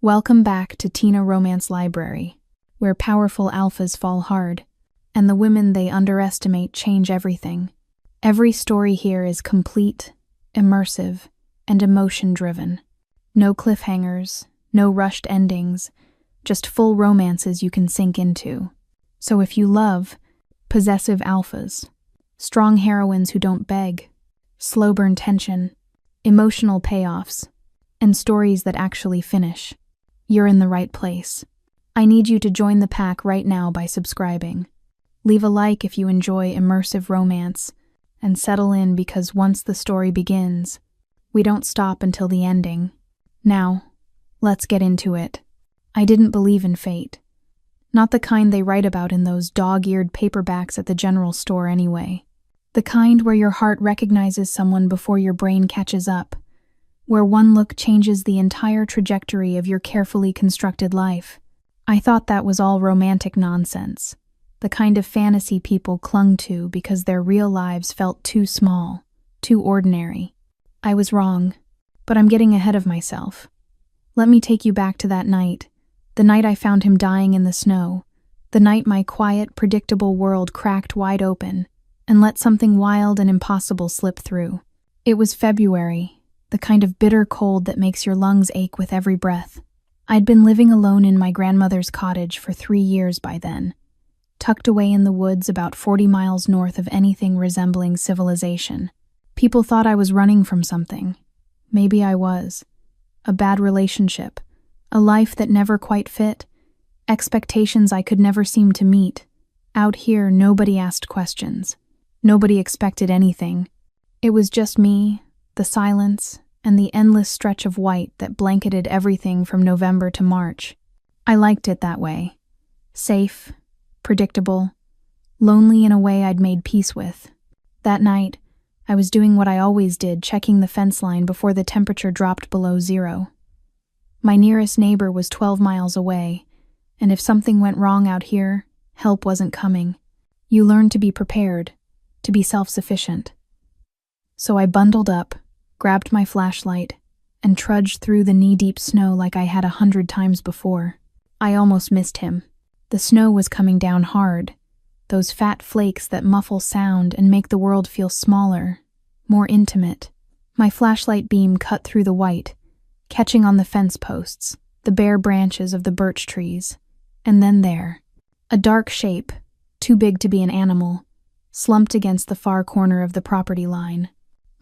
Welcome back to Tina Romance Library, where powerful alphas fall hard, and the women they underestimate change everything. Every story here is complete, immersive, and emotion-driven. No cliffhangers, no rushed endings, just full romances you can sink into. So if you love possessive alphas, strong heroines who don't beg, slow burn tension, emotional payoffs, and stories that actually finish, you're in the right place. I need you to join the pack right now by subscribing. Leave a like if you enjoy immersive romance, and settle in because once the story begins, we don't stop until the ending. Now, let's get into it. I didn't believe in fate. Not the kind they write about in those dog-eared paperbacks at the general store anyway. The kind where your heart recognizes someone before your brain catches up, where one look changes the entire trajectory of your carefully constructed life. I thought that was all romantic nonsense, the kind of fantasy people clung to because their real lives felt too small, too ordinary. I was wrong, but I'm getting ahead of myself. Let me take you back to that night, the night I found him dying in the snow, the night my quiet, predictable world cracked wide open and let something wild and impossible slip through. It was February, the kind of bitter cold that makes your lungs ache with every breath. I'd been living alone in my grandmother's cottage for 3 years by then, tucked away in the woods about 40 miles north of anything resembling civilization. People thought I was running from something. Maybe I was. A bad relationship, a life that never quite fit, expectations I could never seem to meet. Out here, nobody asked questions. Nobody expected anything. It was just me, the silence, and the endless stretch of white that blanketed everything from November to March. I liked it that way. Safe, predictable, lonely in a way I'd made peace with. That night, I was doing what I always did, checking the fence line before the temperature dropped below 0. My nearest neighbor was 12 miles away, and if something went wrong out here, help wasn't coming. You learn to be prepared, to be self-sufficient. So I bundled up, grabbed my flashlight, and trudged through the knee-deep snow like I had 100 times before. I almost missed him. The snow was coming down hard, those fat flakes that muffle sound and make the world feel smaller, more intimate. My flashlight beam cut through the white, catching on the fence posts, the bare branches of the birch trees, and then there, a dark shape, too big to be an animal, slumped against the far corner of the property line.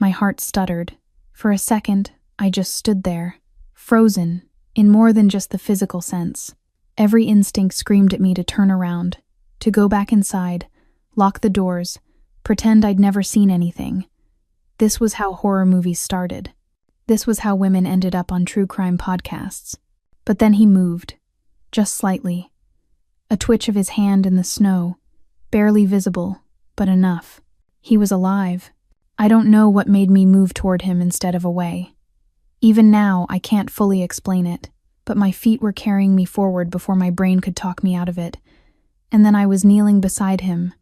My heart stuttered. For a second, I just stood there, frozen, in more than just the physical sense. Every instinct screamed at me to turn around, to go back inside, lock the doors, pretend I'd never seen anything. This was how horror movies started. This was how women ended up on true crime podcasts. But then he moved, just slightly. A twitch of his hand in the snow, barely visible, but enough. He was alive. I don't know what made me move toward him instead of away. Even now, I can't fully explain it, but my feet were carrying me forward before my brain could talk me out of it. And then I was kneeling beside him,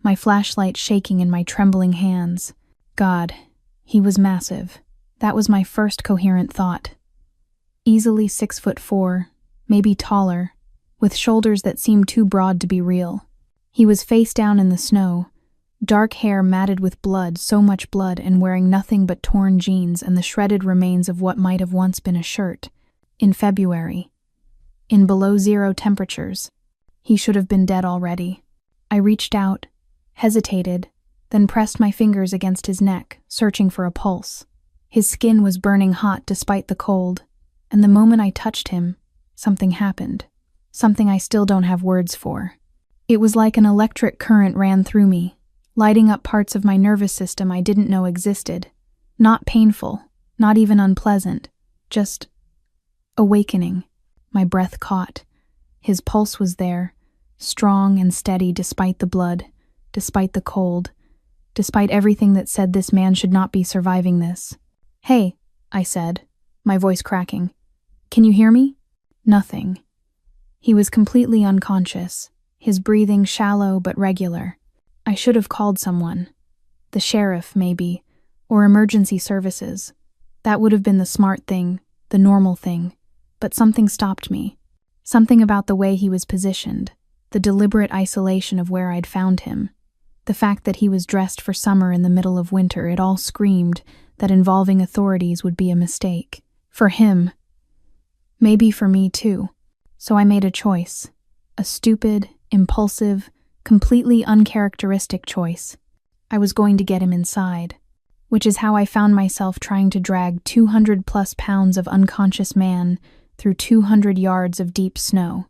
my flashlight shaking in my trembling hands. God, he was massive. That was my first coherent thought. Easily 6'4", maybe taller, with shoulders that seemed too broad to be real. He was face down in the snow, dark hair matted with blood, so much blood, and wearing nothing but torn jeans and the shredded remains of what might have once been a shirt. In February. In below 0 temperatures. He should have been dead already. I reached out, hesitated, then pressed my fingers against his neck, searching for a pulse. His skin was burning hot despite the cold, and the moment I touched him, something happened. Something I still don't have words for. It was like an electric current ran through me, lighting up parts of my nervous system I didn't know existed. Not painful, not even unpleasant, just awakening. My breath caught. His pulse was there, strong and steady despite the blood, despite the cold, despite everything that said this man should not be surviving this. "Hey," I said, my voice cracking. "Can you hear me?" Nothing. He was completely unconscious, his breathing shallow but regular. I should have called someone. The sheriff, maybe, or emergency services. That would have been the smart thing, the normal thing. but something stopped me. Something about the way he was positioned, the deliberate isolation of where I'd found him. The fact that he was dressed for summer in the middle of winter, it all screamed that involving authorities would be a mistake. For him. Maybe for me too. So I made a choice. A stupid, impulsive, completely uncharacteristic choice. I was going to get him inside, which is how I found myself trying to drag 200+ pounds of unconscious man through 200 yards of deep snow.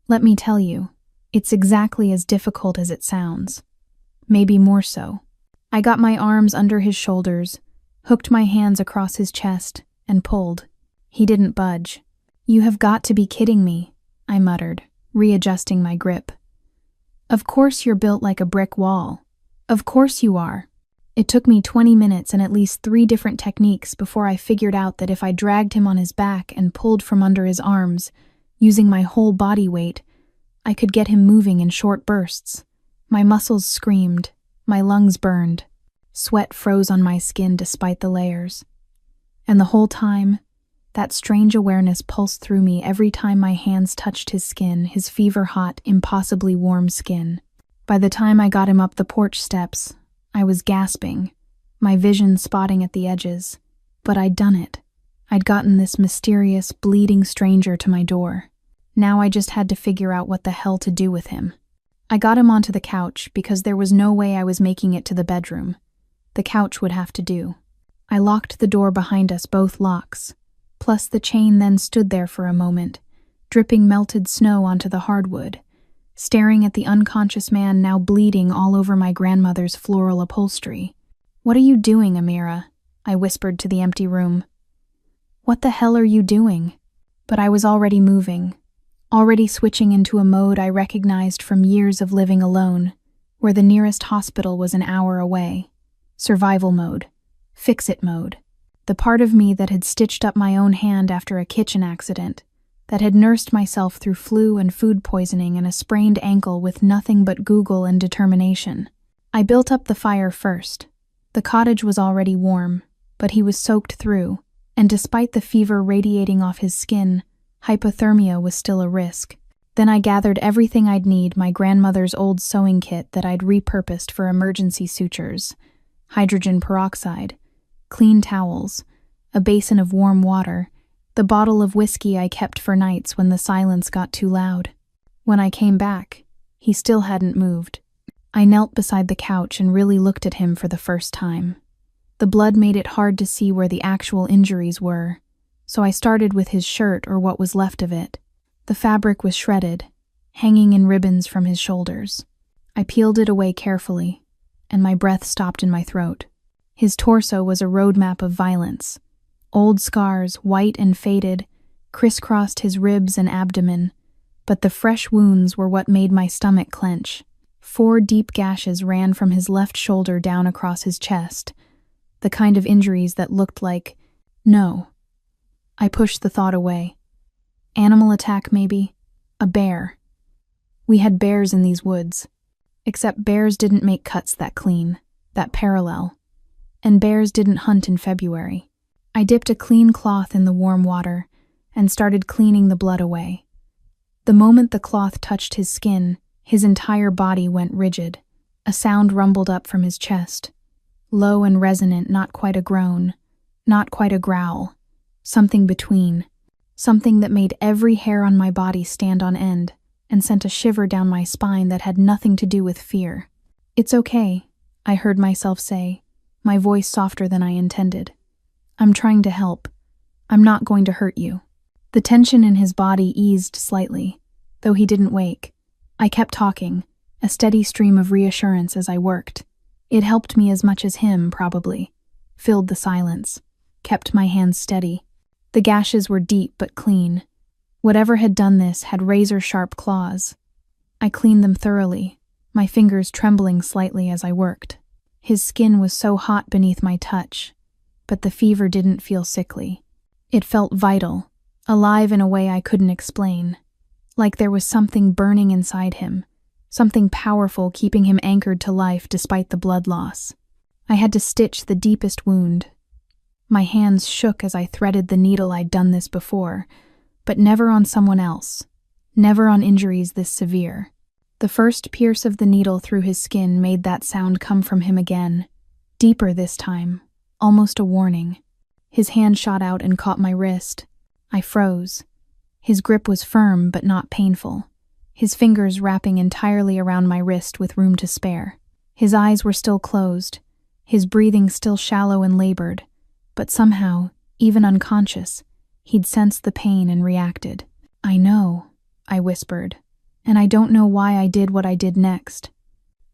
Let me tell you, it's exactly as difficult as it sounds. Maybe more so. I got my arms under his shoulders, hooked my hands across his chest, and pulled. He didn't budge. "You have got to be kidding me," I muttered, readjusting my grip. "Of course you're built like a brick wall. Of course you are." It took me 20 minutes and at least 3 different techniques before I figured out that if I dragged him on his back and pulled from under his arms, using my whole body weight, I could get him moving in short bursts. My muscles screamed, my lungs burned, sweat froze on my skin despite the layers. And the whole time, that strange awareness pulsed through me every time my hands touched his skin, his fever-hot, impossibly warm skin. By the time I got him up the porch steps, I was gasping, my vision spotting at the edges. But I'd done it. I'd gotten this mysterious, bleeding stranger to my door. Now I just had to figure out what the hell to do with him. I got him onto the couch because there was no way I was making it to the bedroom. The couch would have to do. I locked the door behind us, both locks. Plus the chain then stood there for a moment, dripping melted snow onto the hardwood, staring at the unconscious man now bleeding all over my grandmother's floral upholstery. "What are you doing, Amira?" I whispered to the empty room. "What the hell are you doing?" But I was already moving, already switching into a mode I recognized from years of living alone, where the nearest hospital was an hour away. Survival mode. Fix-it mode. The part of me that had stitched up my own hand after a kitchen accident, that had nursed myself through flu and food poisoning and a sprained ankle with nothing but Google and determination. I built up the fire first. The cottage was already warm, but he was soaked through, and despite the fever radiating off his skin, hypothermia was still a risk. Then I gathered everything I'd need, my grandmother's old sewing kit that I'd repurposed for emergency sutures, hydrogen peroxide, clean towels, a basin of warm water, the bottle of whiskey I kept for nights when the silence got too loud. When I came back, he still hadn't moved. I knelt beside the couch and really looked at him for the first time. The blood made it hard to see where the actual injuries were, so I started with his shirt or what was left of it. The fabric was shredded, hanging in ribbons from his shoulders. I peeled it away carefully, and my breath stopped in my throat. His torso was a roadmap of violence. Old scars, white and faded, crisscrossed his ribs and abdomen, but the fresh wounds were what made my stomach clench. 4 deep gashes ran from his left shoulder down across his chest, the kind of injuries that looked like... No. I pushed the thought away. Animal attack, maybe? A bear. We had bears in these woods. Except bears didn't make cuts that clean, that parallel. And bears didn't hunt in February. I dipped a clean cloth in the warm water and started cleaning the blood away. The moment the cloth touched his skin, his entire body went rigid. A sound rumbled up from his chest. Low and resonant, not quite a groan, not quite a growl. Something between. Something that made every hair on my body stand on end and sent a shiver down my spine that had nothing to do with fear. "It's okay," I heard myself say, my voice softer than I intended. "I'm trying to help. I'm not going to hurt you." The tension in his body eased slightly, though he didn't wake. I kept talking, a steady stream of reassurance as I worked. It helped me as much as him, probably. Filled the silence. Kept my hands steady. The gashes were deep but clean. Whatever had done this had razor-sharp claws. I cleaned them thoroughly, my fingers trembling slightly as I worked. His skin was so hot beneath my touch, but the fever didn't feel sickly. It felt vital, alive in a way I couldn't explain. Like there was something burning inside him, something powerful keeping him anchored to life despite the blood loss. I had to stitch the deepest wound. My hands shook as I threaded the needle. I'd done this before, but never on someone else, never on injuries this severe. The first pierce of the needle through his skin made that sound come from him again, deeper this time, almost a warning. His hand shot out and caught my wrist. I froze. His grip was firm but not painful, his fingers wrapping entirely around my wrist with room to spare. His eyes were still closed, his breathing still shallow and labored, but somehow, even unconscious, he'd sensed the pain and reacted. "I know," I whispered, "and I don't know why I did what I did next."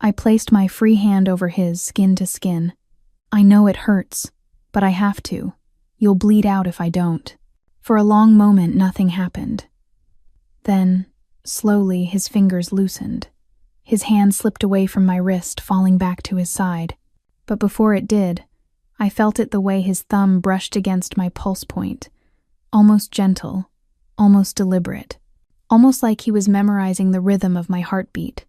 I placed my free hand over his, skin to skin. "I know it hurts, but I have to. You'll bleed out if I don't." For a long moment, nothing happened. Then, slowly, his fingers loosened. His hand slipped away from my wrist, falling back to his side. But before it did, I felt it the way his thumb brushed against my pulse point, almost gentle, almost deliberate, almost like he was memorizing the rhythm of my heartbeat.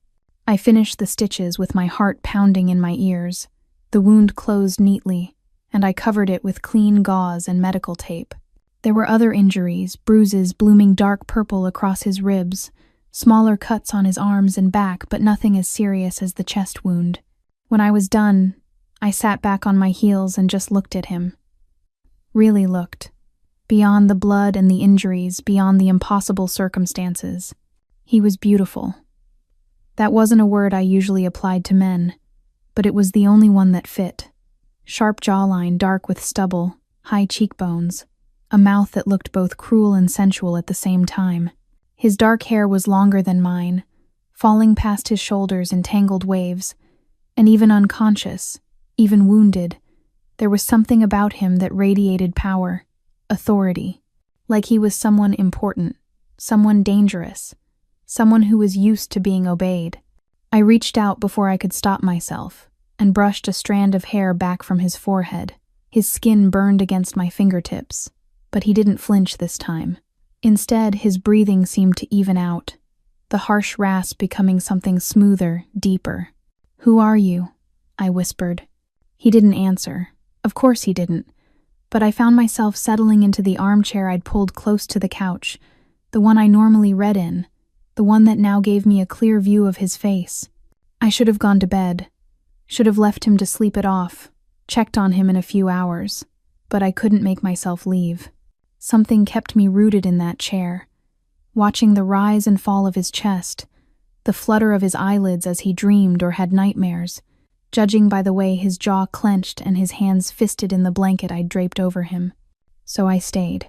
I finished the stitches with my heart pounding in my ears. The wound closed neatly, and I covered it with clean gauze and medical tape. There were other injuries, bruises blooming dark purple across his ribs, smaller cuts on his arms and back, but nothing as serious as the chest wound. When I was done, I sat back on my heels and just looked at him. Really looked. Beyond the blood and the injuries, beyond the impossible circumstances. He was beautiful. That wasn't a word I usually applied to men, but it was the only one that fit. Sharp jawline, dark with stubble, high cheekbones, a mouth that looked both cruel and sensual at the same time. His dark hair was longer than mine, falling past his shoulders in tangled waves, and even unconscious, even wounded, there was something about him that radiated power, authority, like he was someone important, someone dangerous, someone who was used to being obeyed. I reached out before I could stop myself and brushed a strand of hair back from his forehead. His skin burned against my fingertips, but he didn't flinch this time. Instead, his breathing seemed to even out, the harsh rasp becoming something smoother, deeper. "Who are you?" I whispered. He didn't answer. Of course he didn't. But I found myself settling into the armchair I'd pulled close to the couch, the one I normally read in, the one that now gave me a clear view of his face. I should have gone to bed, should have left him to sleep it off, checked on him in a few hours, but I couldn't make myself leave. Something kept me rooted in that chair, watching the rise and fall of his chest, the flutter of his eyelids as he dreamed or had nightmares, judging by the way his jaw clenched and his hands fisted in the blanket I'd draped over him. So I stayed.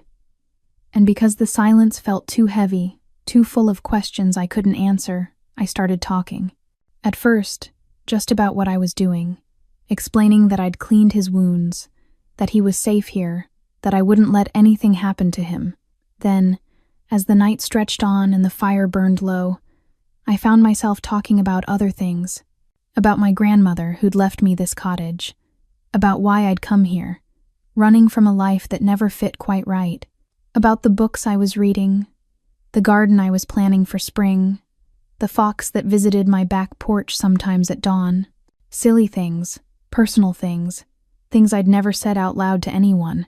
And because the silence felt too heavy, too full of questions I couldn't answer, I started talking. At first, just about what I was doing, explaining that I'd cleaned his wounds, that he was safe here, that I wouldn't let anything happen to him. Then, as the night stretched on and the fire burned low, I found myself talking about other things, about my grandmother who'd left me this cottage, about why I'd come here, running from a life that never fit quite right, about the books I was reading, the garden I was planning for spring, the fox that visited my back porch sometimes at dawn, silly things, personal things, things I'd never said out loud to anyone.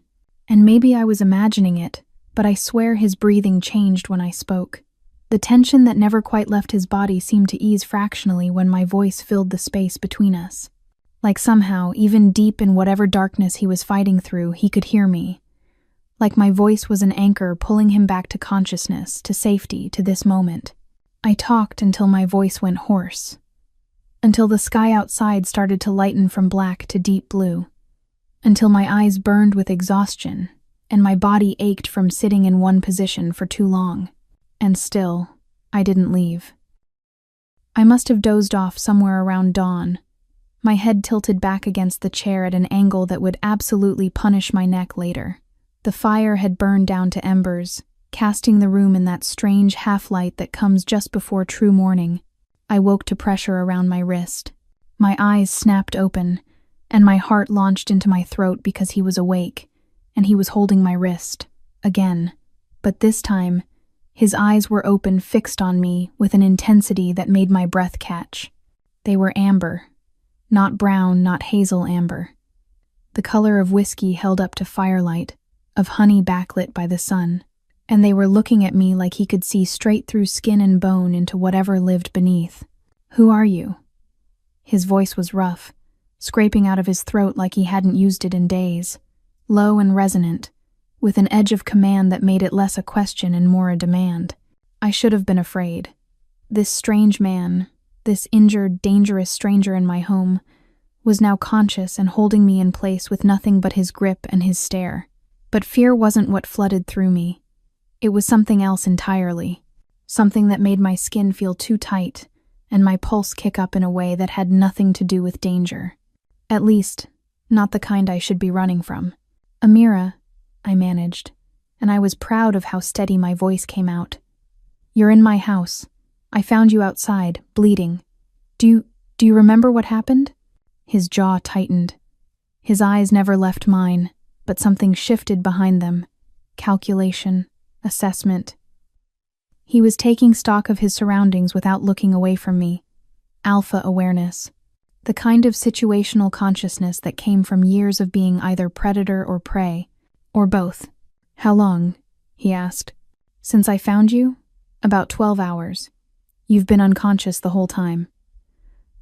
And maybe I was imagining it, but I swear his breathing changed when I spoke. The tension that never quite left his body seemed to ease fractionally when my voice filled the space between us. Like somehow, even deep in whatever darkness he was fighting through, he could hear me. Like my voice was an anchor pulling him back to consciousness, to safety, to this moment. I talked until my voice went hoarse, until the sky outside started to lighten from black to deep blue, until my eyes burned with exhaustion and my body ached from sitting in one position for too long. And still, I didn't leave. I must have dozed off somewhere around dawn, my head tilted back against the chair at an angle that would absolutely punish my neck later. The fire had burned down to embers, casting the room in that strange half-light that comes just before true morning. I woke to pressure around my wrist. My eyes snapped open, and my heart launched into my throat because he was awake, and he was holding my wrist, again. But this time, his eyes were open, fixed on me with an intensity that made my breath catch. They were amber, not brown, not hazel amber. The color of whiskey held up to firelight, of honey backlit by the sun. and they were looking at me like he could see straight through skin and bone into whatever lived beneath. "Who are you?" His voice was rough, scraping out of his throat like he hadn't used it in days, low and resonant, with an edge of command that made it less a question and more a demand. I should have been afraid. This strange man, this injured, dangerous stranger in my home, was now conscious and holding me in place with nothing but his grip and his stare. But fear wasn't what flooded through me. It was something else entirely, something that made my skin feel too tight and my pulse kick up in a way that had nothing to do with danger. At least, not the kind I should be running from. "Amira," I managed, and I was proud of how steady my voice came out. "You're in my house. I found you outside, bleeding. Do you remember what happened?" His jaw tightened. His eyes never left mine, but something shifted behind them. Calculation, assessment. He was taking stock of his surroundings without looking away from me. Alpha awareness. The kind of situational consciousness that came from years of being either predator or prey, or both. "How long?" he asked. "Since I found you? About 12 hours. You've been unconscious the whole time."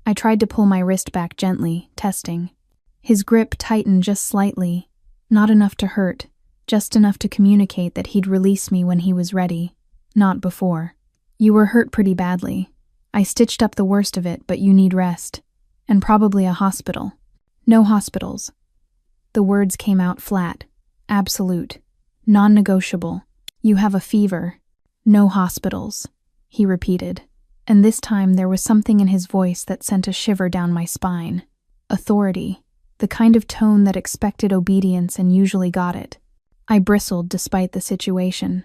I tried to pull my wrist back gently, testing. His grip tightened just slightly, not enough to hurt, just enough to communicate that he'd release me when he was ready, not before. "You were hurt pretty badly. I stitched up the worst of it, but you need rest. And probably a hospital." "No hospitals." The words came out flat, absolute, non-negotiable. "You have a fever. No hospitals," he repeated, and this time there was something in his voice that sent a shiver down my spine. Authority, the kind of tone that expected obedience and usually got it. I bristled despite the situation,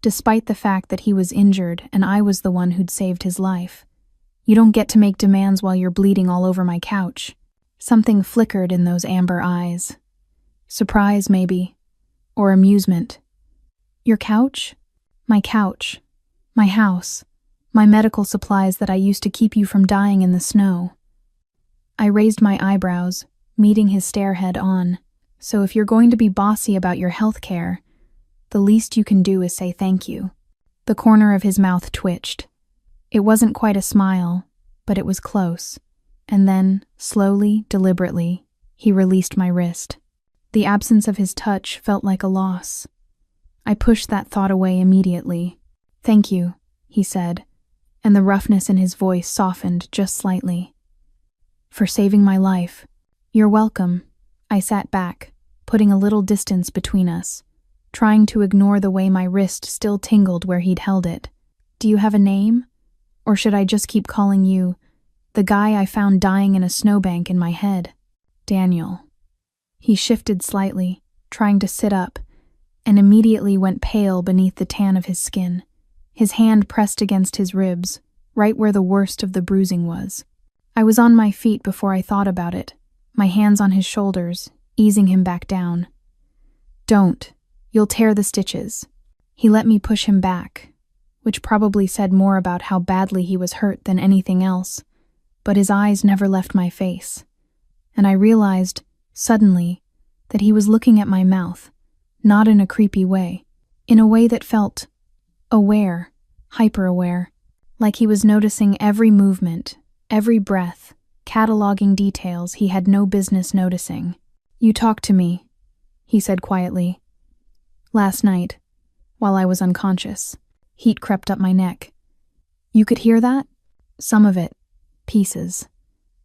despite the fact that he was injured and I was the one who'd saved his life. "You don't get to make demands while you're bleeding all over my couch." Something flickered in those amber eyes. Surprise, maybe, or amusement. "Your couch?" "My couch. My house. My medical supplies that I used to keep you from dying in the snow." I raised my eyebrows, meeting his stare head on. "So if you're going to be bossy about your health care, the least you can do is say thank you." The corner of his mouth twitched. It wasn't quite a smile, but it was close. And then, slowly, deliberately, he released my wrist. The absence of his touch felt like a loss. I pushed that thought away immediately. "Thank you," he said, and the roughness in his voice softened just slightly. "For saving my life." "You're welcome." I sat back, putting a little distance between us, trying to ignore the way my wrist still tingled where he'd held it. "Do you have a name? Or should I just keep calling you the guy I found dying in a snowbank in my head?" "Daniel." He shifted slightly, trying to sit up, and immediately went pale beneath the tan of his skin. His hand pressed against his ribs, right where the worst of the bruising was. I was on my feet before I thought about it, my hands on his shoulders, easing him back down. "Don't. You'll tear the stitches." He let me push him back, which probably said more about how badly he was hurt than anything else, but his eyes never left my face, and I realized, suddenly, that he was looking at my mouth, not in a creepy way, in a way that felt aware, hyper-aware, like he was noticing every movement, every breath, cataloging details he had no business noticing. "You talked to me," he said quietly. "Last night, while I was unconscious." Heat crept up my neck. "You could hear that?" "Some of it. Pieces."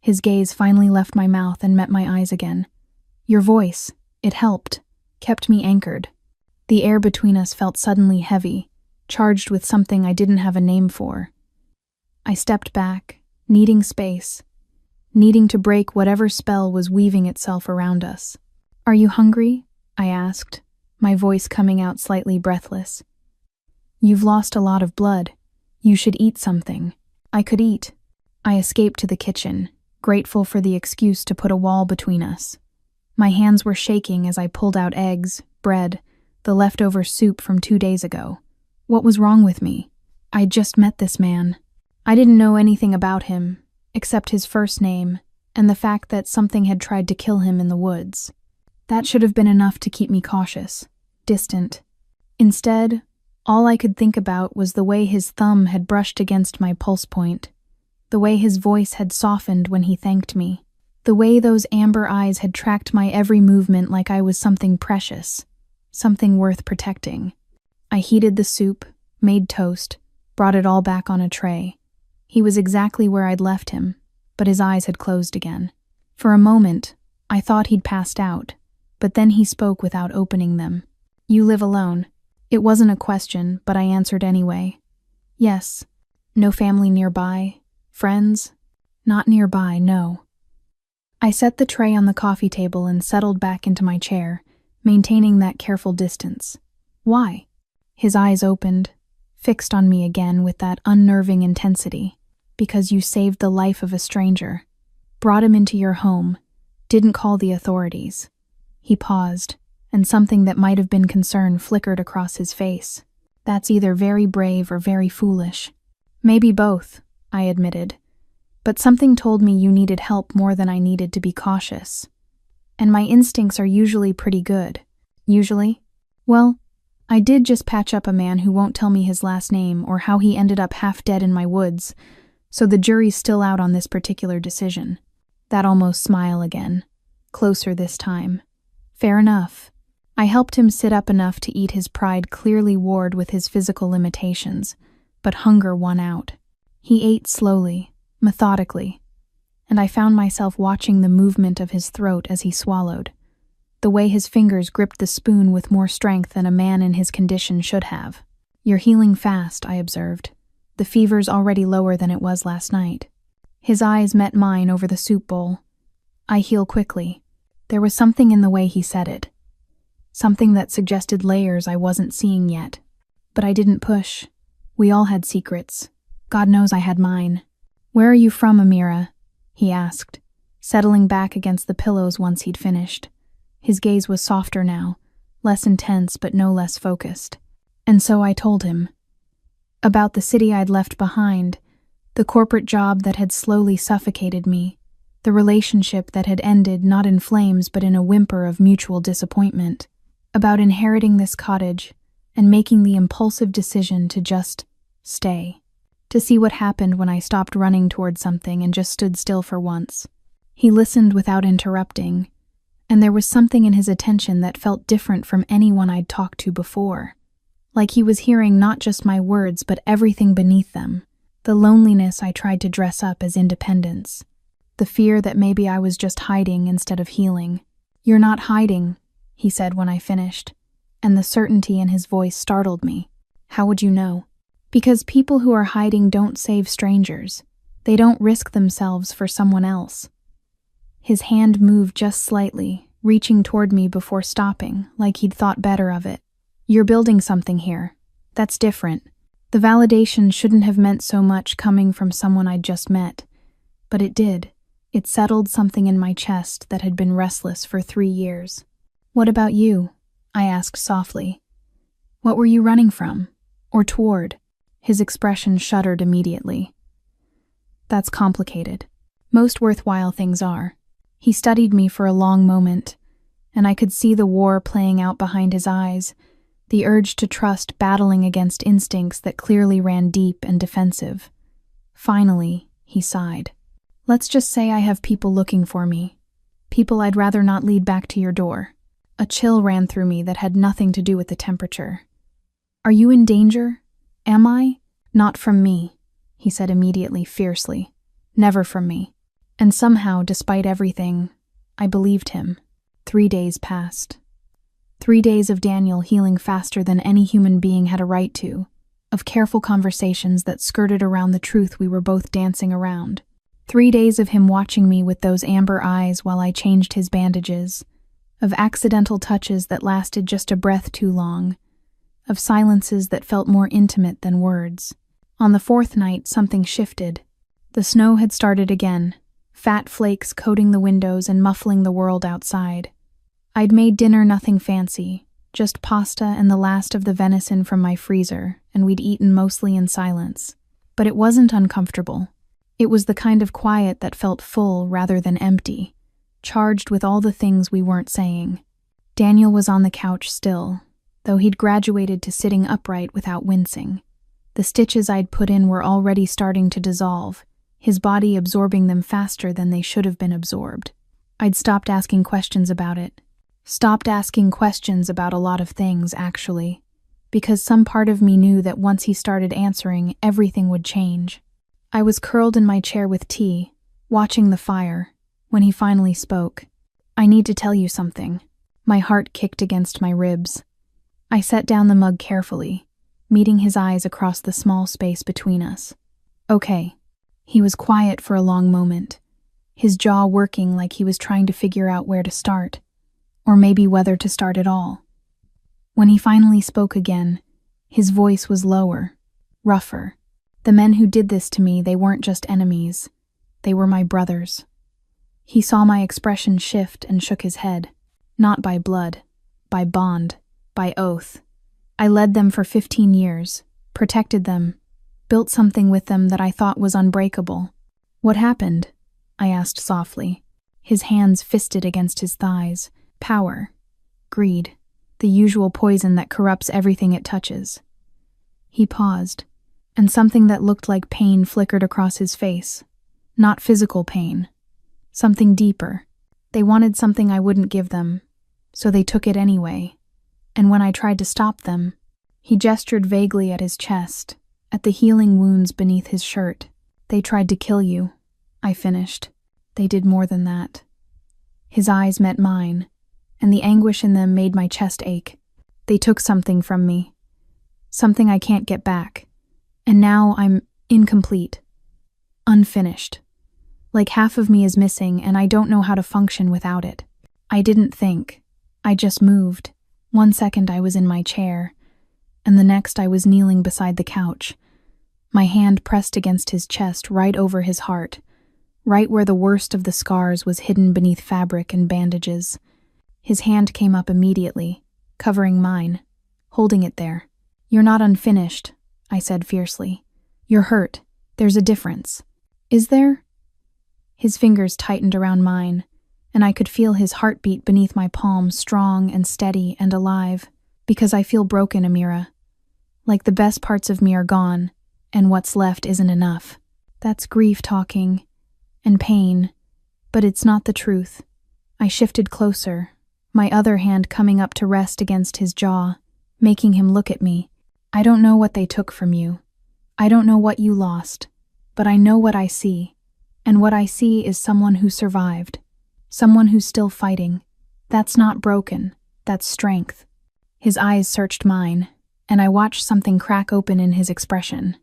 His gaze finally left my mouth and met my eyes again. "Your voice, it helped, kept me anchored." The air between us felt suddenly heavy, charged with something I didn't have a name for. I stepped back, needing space, needing to break whatever spell was weaving itself around us. "Are you hungry?" I asked, my voice coming out slightly breathless. "You've lost a lot of blood. You should eat something." I could eat. I escaped to the kitchen, grateful for the excuse to put a wall between us. My hands were shaking as I pulled out eggs, bread, the leftover soup from 2 days ago. What was wrong with me? I'd just met this man. I didn't know anything about him, except his first name, and the fact that something had tried to kill him in the woods. That should have been enough to keep me cautious, distant. Instead, All I could think about was the way his thumb had brushed against my pulse point, the way his voice had softened when he thanked me, the way those amber eyes had tracked my every movement like I was something precious, something worth protecting. I heated the soup, made toast, brought it all back on a tray. He was exactly where I'd left him, but his eyes had closed again. For a moment, I thought he'd passed out, but then he spoke without opening them. "You live alone." It wasn't a question, but I answered anyway. "Yes." "No family nearby? Friends?" "Not nearby, no." I set the tray on the coffee table and settled back into my chair, maintaining that careful distance. "Why?" His eyes opened, fixed on me again with that unnerving intensity. "Because you saved the life of a stranger, brought him into your home, didn't call the authorities." He paused, and something that might have been concern flickered across his face. "That's either very brave or very foolish." "Maybe both," I admitted. "But something told me you needed help more than I needed to be cautious. And my instincts are usually pretty good." "Usually?" "Well, I did just patch up a man who won't tell me his last name or how he ended up half dead in my woods, so the jury's still out on this particular decision." That almost smile again, closer this time. "Fair enough." I helped him sit up enough to eat his pride clearly warred with his physical limitations, but hunger won out. He ate slowly, methodically, and I found myself watching the movement of his throat as he swallowed, the way his fingers gripped the spoon with more strength than a man in his condition should have. "You're healing fast," I observed. "The fever's already lower than it was last night." His eyes met mine over the soup bowl. "I heal quickly." There was something in the way he said it. Something that suggested layers I wasn't seeing yet. But I didn't push. We all had secrets. God knows I had mine. "Where are you from, Amira?" he asked, settling back against the pillows once he'd finished. His gaze was softer now, less intense but no less focused. And so I told him. About the city I'd left behind, the corporate job that had slowly suffocated me, the relationship that had ended not in flames but in a whimper of mutual disappointment, about inheriting this cottage and making the impulsive decision to just stay, to see what happened when I stopped running toward something and just stood still for once. He listened without interrupting, and there was something in his attention that felt different from anyone I'd talked to before. Like he was hearing not just my words but everything beneath them, the loneliness I tried to dress up as independence, the fear that maybe I was just hiding instead of healing. "You're not hiding," he said when I finished, and the certainty in his voice startled me. "How would you know?" "Because people who are hiding don't save strangers. They don't risk themselves for someone else." His hand moved just slightly, reaching toward me before stopping, like he'd thought better of it. "You're building something here. That's different. The validation shouldn't have meant so much coming from someone I'd just met, but it did. It settled something in my chest that had been restless for 3 years. "What about you?" I asked softly. "What were you running from? Or toward?" His expression shuddered immediately. "That's complicated. Most worthwhile things are." He studied me for a long moment, and I could see the war playing out behind his eyes, the urge to trust battling against instincts that clearly ran deep and defensive. Finally, he sighed. "Let's just say I have people looking for me. People I'd rather not lead back to your door." A chill ran through me that had nothing to do with the temperature. "Are you in danger? Am I?" "Not from me," he said immediately, fiercely. "Never from me." And somehow, despite everything, I believed him. 3 days passed. 3 days of Daniel healing faster than any human being had a right to, of careful conversations that skirted around the truth we were both dancing around. 3 days of him watching me with those amber eyes while I changed his bandages, of accidental touches that lasted just a breath too long, of silences that felt more intimate than words. On the 4th night, something shifted. The snow had started again, fat flakes coating the windows and muffling the world outside. I'd made dinner nothing fancy, just pasta and the last of the venison from my freezer, and we'd eaten mostly in silence. But it wasn't uncomfortable. It was the kind of quiet that felt full rather than empty, charged with all the things we weren't saying. Daniel was on the couch still, though he'd graduated to sitting upright without wincing. The stitches I'd put in were already starting to dissolve, his body absorbing them faster than they should have been absorbed. I'd stopped asking questions about it. Stopped asking questions about a lot of things, actually, because some part of me knew that once he started answering, everything would change. I was curled in my chair with tea, watching the fire, when he finally spoke. "I need to tell you something." My heart kicked against my ribs. I set down the mug carefully, meeting his eyes across the small space between us. "Okay." He was quiet for a long moment, his jaw working like he was trying to figure out where to start, or maybe whether to start at all. When he finally spoke again, his voice was lower, rougher. "The men who did this to me, they weren't just enemies. They were my brothers." He saw my expression shift and shook his head. "Not by blood, by bond, by oath. I led them for 15 years, protected them, built something with them that I thought was unbreakable." "What happened?" I asked softly, his hands fisted against his thighs. "Power. Greed. The usual poison that corrupts everything it touches." He paused, and something that looked like pain flickered across his face. Not physical pain. Something deeper. They wanted something I wouldn't give them, so they took it anyway. And when I tried to stop them, he gestured vaguely at his chest, at the healing wounds beneath his shirt. "They tried to kill you," I finished. "They did more than that." His eyes met mine, and the anguish in them made my chest ache. "They took something from me. Something I can't get back. And now I'm incomplete. Unfinished. Like half of me is missing, and I don't know how to function without it." I didn't think. I just moved. One second I was in my chair, and the next I was kneeling beside the couch, my hand pressed against his chest right over his heart, right where the worst of the scars was hidden beneath fabric and bandages. His hand came up immediately, covering mine, holding it there. "You're not unfinished," I said fiercely. "You're hurt. There's a difference." "Is there?" His fingers tightened around mine, and I could feel his heartbeat beneath my palm, strong and steady and alive. "Because I feel broken, Amira. Like the best parts of me are gone, and what's left isn't enough." "That's grief talking, and pain, but it's not the truth." I shifted closer, my other hand coming up to rest against his jaw, making him look at me. "I don't know what they took from you. I don't know what you lost, but I know what I see. And what I see is someone who survived. Someone who's still fighting. That's not broken. That's strength." His eyes searched mine, and I watched something crack open in his expression.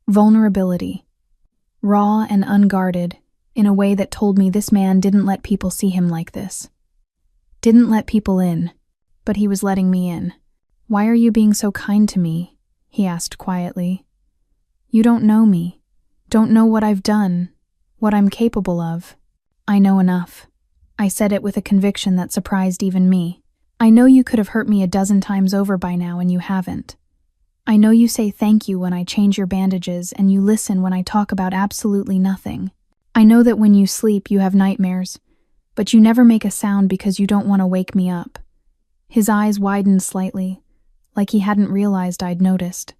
Vulnerability. Raw and unguarded, in a way that told me this man didn't let people see him like this. Didn't let people in, but he was letting me in. "Why are you being so kind to me?" he asked quietly. "You don't know me. Don't know what I've done. What I'm capable of." "I know enough." I said it with a conviction that surprised even me. "I know you could have hurt me a dozen times over by now, and you haven't. I know you say thank you when I change your bandages, and you listen when I talk about absolutely nothing. I know that when you sleep you have nightmares, but you never make a sound because you don't want to wake me up." His eyes widened slightly, like he hadn't realized I'd noticed.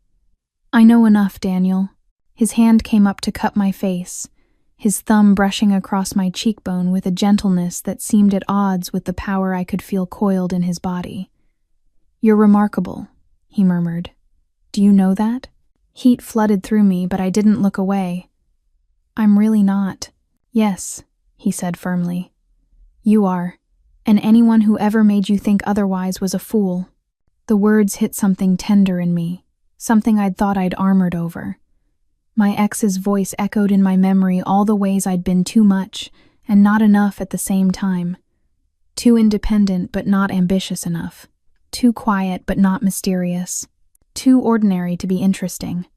"I know enough, Daniel." His hand came up to cup my face, his thumb brushing across my cheekbone with a gentleness that seemed at odds with the power I could feel coiled in his body. "You're remarkable," he murmured. "Do you know that?" Heat flooded through me, but I didn't look away. "I'm really not." "Yes," he said firmly. "You are, and anyone who ever made you think otherwise was a fool." The words hit something tender in me, something I'd thought I'd armored over. My ex's voice echoed in my memory all the ways I'd been too much and not enough at the same time. Too independent but not ambitious enough. Too quiet but not mysterious. Too ordinary to be interesting.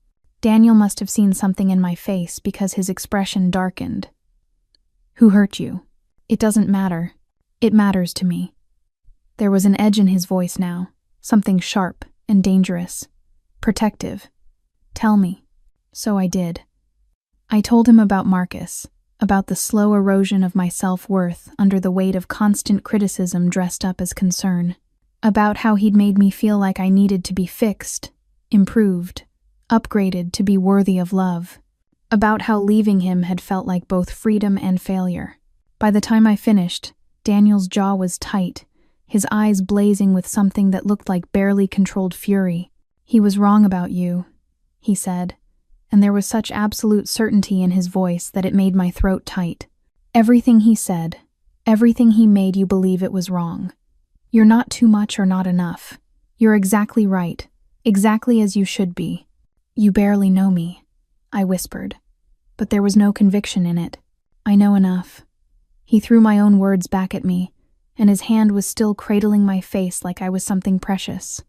Daniel must have seen something in my face because his expression darkened. "Who hurt you?" "It doesn't matter. It matters to me." There was an edge in his voice now, something sharp and dangerous. Protective. "Tell me." So I did. I told him about Marcus, about the slow erosion of my self-worth under the weight of constant criticism dressed up as concern. about how he'd made me feel like I needed to be fixed, improved, upgraded to be worthy of love, about how leaving him had felt like both freedom and failure. By the time I finished, Daniel's jaw was tight, his eyes blazing with something that looked like barely controlled fury. "He was wrong about you," he said, and there was such absolute certainty in his voice that it made my throat tight. "Everything he said, everything he made you believe it was wrong. You're not too much or not enough. You're exactly right, exactly as you should be. You barely know me," I whispered, but there was no conviction in it. "I know enough." He threw my own words back at me, and his hand was still cradling my face like I was something precious.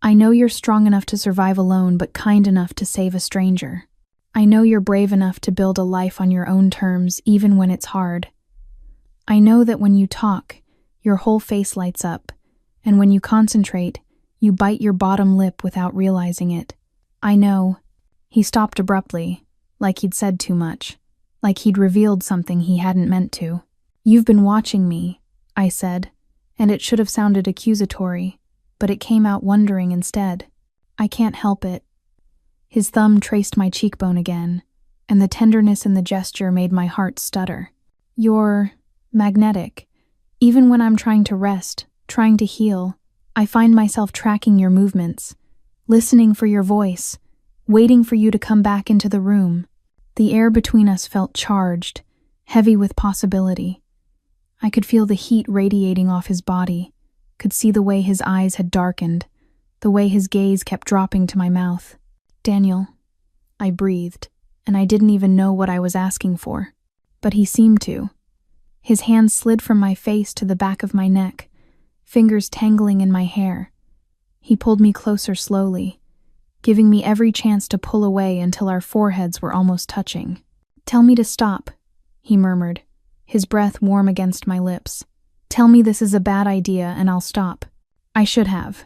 "I know you're strong enough to survive alone, but kind enough to save a stranger. I know you're brave enough to build a life on your own terms, even when it's hard. I know that when you talk, your whole face lights up, and when you concentrate, you bite your bottom lip without realizing it. I know." He stopped abruptly, like he'd said too much, like he'd revealed something he hadn't meant to. "You've been watching me," I said, and it should have sounded accusatory, but it came out wondering instead. "I can't help it." His thumb traced my cheekbone again, and the tenderness in the gesture made my heart stutter. "You're magnetic. Even when I'm trying to rest, trying to heal, I find myself tracking your movements, listening for your voice, waiting for you to come back into the room." The air between us felt charged, heavy with possibility. I could feel the heat radiating off his body, could see the way his eyes had darkened, the way his gaze kept dropping to my mouth. "Daniel," I breathed, and I didn't even know what I was asking for, but he seemed to. His hand slid from my face to the back of my neck, fingers tangling in my hair. He pulled me closer slowly, giving me every chance to pull away until our foreheads were almost touching. "Tell me to stop," he murmured, his breath warm against my lips. "Tell me this is a bad idea and I'll stop." I should have.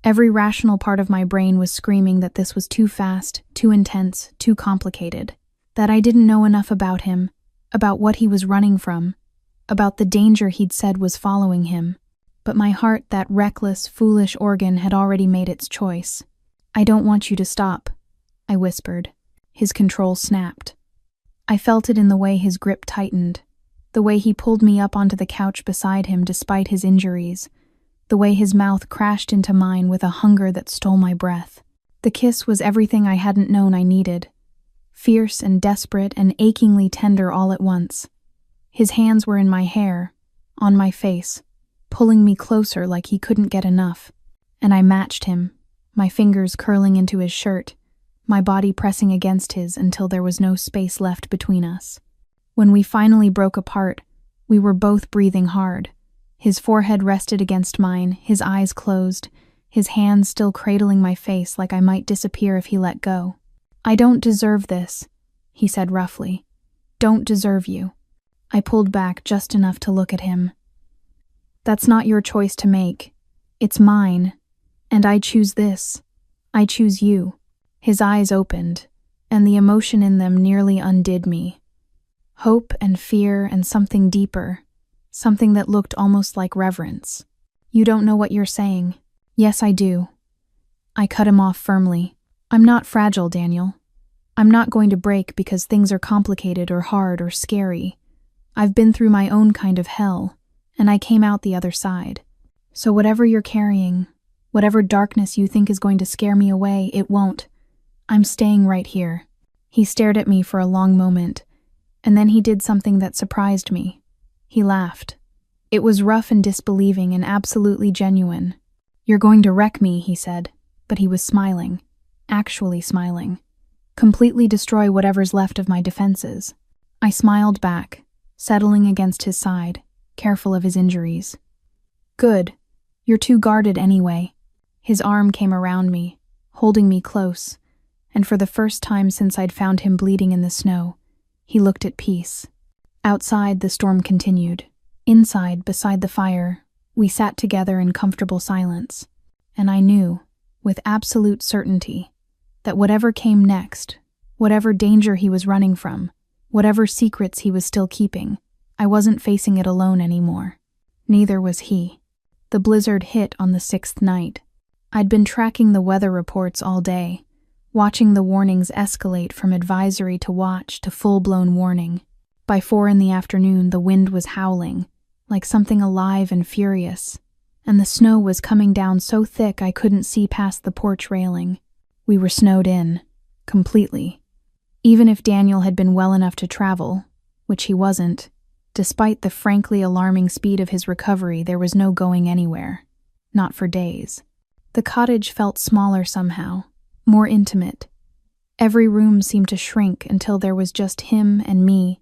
Every rational part of my brain was screaming that this was too fast, too intense, too complicated, that I didn't know enough about him, about what he was running from, about the danger he'd said was following him. But my heart, that reckless, foolish organ, had already made its choice. "I don't want you to stop," I whispered. His control snapped. I felt it in the way his grip tightened, the way he pulled me up onto the couch beside him despite his injuries, the way his mouth crashed into mine with a hunger that stole my breath. The kiss was everything I hadn't known I needed, fierce and desperate and achingly tender all at once. His hands were in my hair, on my face, pulling me closer like he couldn't get enough, and I matched him, my fingers curling into his shirt, my body pressing against his until there was no space left between us. When we finally broke apart, we were both breathing hard. His forehead rested against mine, his eyes closed, his hands still cradling my face like I might disappear if he let go. "I don't deserve this," he said roughly. "Don't deserve you." I pulled back just enough to look at him. "That's not your choice to make. It's mine. And I choose this. I choose you." His eyes opened, and the emotion in them nearly undid me. Hope and fear and something deeper, something that looked almost like reverence. "You don't know what you're saying." "Yes, I do." I cut him off firmly. "I'm not fragile, Daniel. I'm not going to break because things are complicated or hard or scary. I've been through my own kind of hell, and I came out the other side. So whatever you're carrying, whatever darkness you think is going to scare me away, it won't. I'm staying right here." He stared at me for a long moment, and then he did something that surprised me. He laughed. It was rough and disbelieving and absolutely genuine. "You're going to wreck me," he said, but he was smiling, actually smiling. "Completely destroy whatever's left of my defenses." I smiled back, settling against his side, careful of his injuries. "Good. You're too guarded anyway." His arm came around me, holding me close, and for the first time since I'd found him bleeding in the snow, he looked at peace. Outside, the storm continued. Inside, beside the fire, we sat together in comfortable silence, and I knew, with absolute certainty, that whatever came next, whatever danger he was running from, whatever secrets he was still keeping, I wasn't facing it alone anymore. Neither was he. The blizzard hit on the 6th night. I'd been tracking the weather reports all day, watching the warnings escalate from advisory to watch to full-blown warning. By 4 in the afternoon, the wind was howling, like something alive and furious, and the snow was coming down so thick I couldn't see past the porch railing. We were snowed in, completely. Even if Daniel had been well enough to travel, which he wasn't, despite the frankly alarming speed of his recovery, there was no going anywhere. Not for days. The cottage felt smaller somehow, more intimate. Every room seemed to shrink until there was just him and me,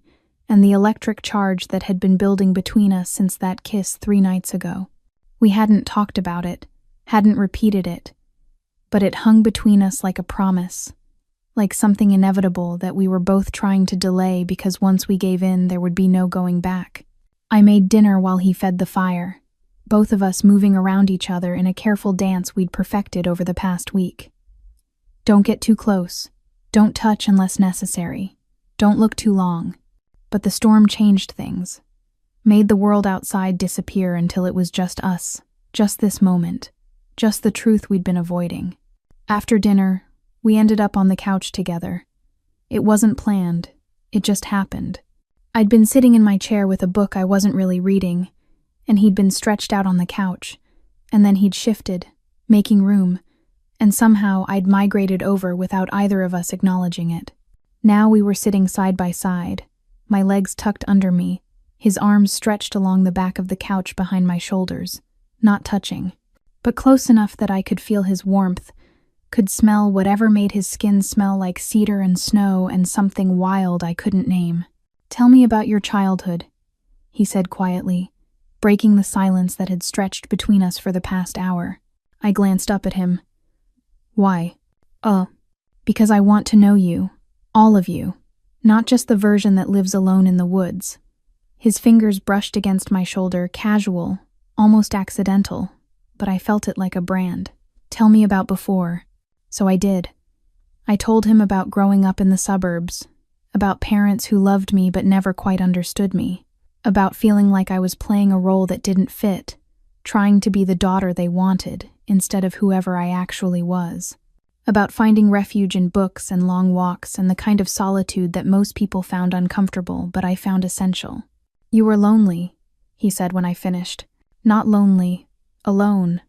and the electric charge that had been building between us since that kiss 3 nights ago. We hadn't talked about it, hadn't repeated it, but it hung between us like a promise, like something inevitable that we were both trying to delay because once we gave in, there would be no going back. I made dinner while he fed the fire, both of us moving around each other in a careful dance we'd perfected over the past week. Don't get too close. Don't touch unless necessary. Don't look too long. But the storm changed things, made the world outside disappear until it was just us, just this moment, just the truth we'd been avoiding. After dinner, we ended up on the couch together. It wasn't planned, it just happened. I'd been sitting in my chair with a book I wasn't really reading, and he'd been stretched out on the couch, and then he'd shifted, making room, and somehow I'd migrated over without either of us acknowledging it. Now we were sitting side by side, my legs tucked under me, his arms stretched along the back of the couch behind my shoulders, not touching, but close enough that I could feel his warmth, could smell whatever made his skin smell like cedar and snow and something wild I couldn't name. "Tell me about your childhood," he said quietly, breaking the silence that had stretched between us for the past hour. I glanced up at him. "Why?" Because I want to know you, all of you. Not just the version that lives alone in the woods." His fingers brushed against my shoulder, casual, almost accidental, but I felt it like a brand. "Tell me about before." So I did. I told him about growing up in the suburbs, about parents who loved me but never quite understood me, about feeling like I was playing a role that didn't fit, trying to be the daughter they wanted instead of whoever I actually was. About finding refuge in books and long walks and the kind of solitude that most people found uncomfortable, but I found essential. "You were lonely," he said when I finished. "Not lonely, alone.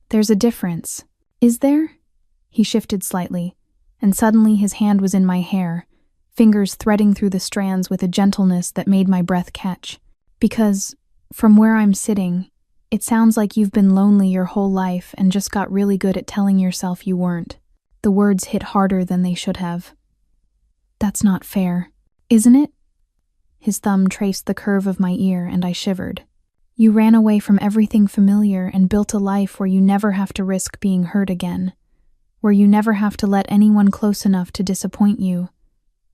There's a difference." "Is there?" He shifted slightly, and suddenly his hand was in my hair, fingers threading through the strands with a gentleness that made my breath catch. "Because, from where I'm sitting, it sounds like you've been lonely your whole life and just got really good at telling yourself you weren't." The words hit harder than they should have. "That's not fair, isn't it?" His thumb traced the curve of my ear and I shivered. "You ran away from everything familiar and built a life where you never have to risk being hurt again, where you never have to let anyone close enough to disappoint you.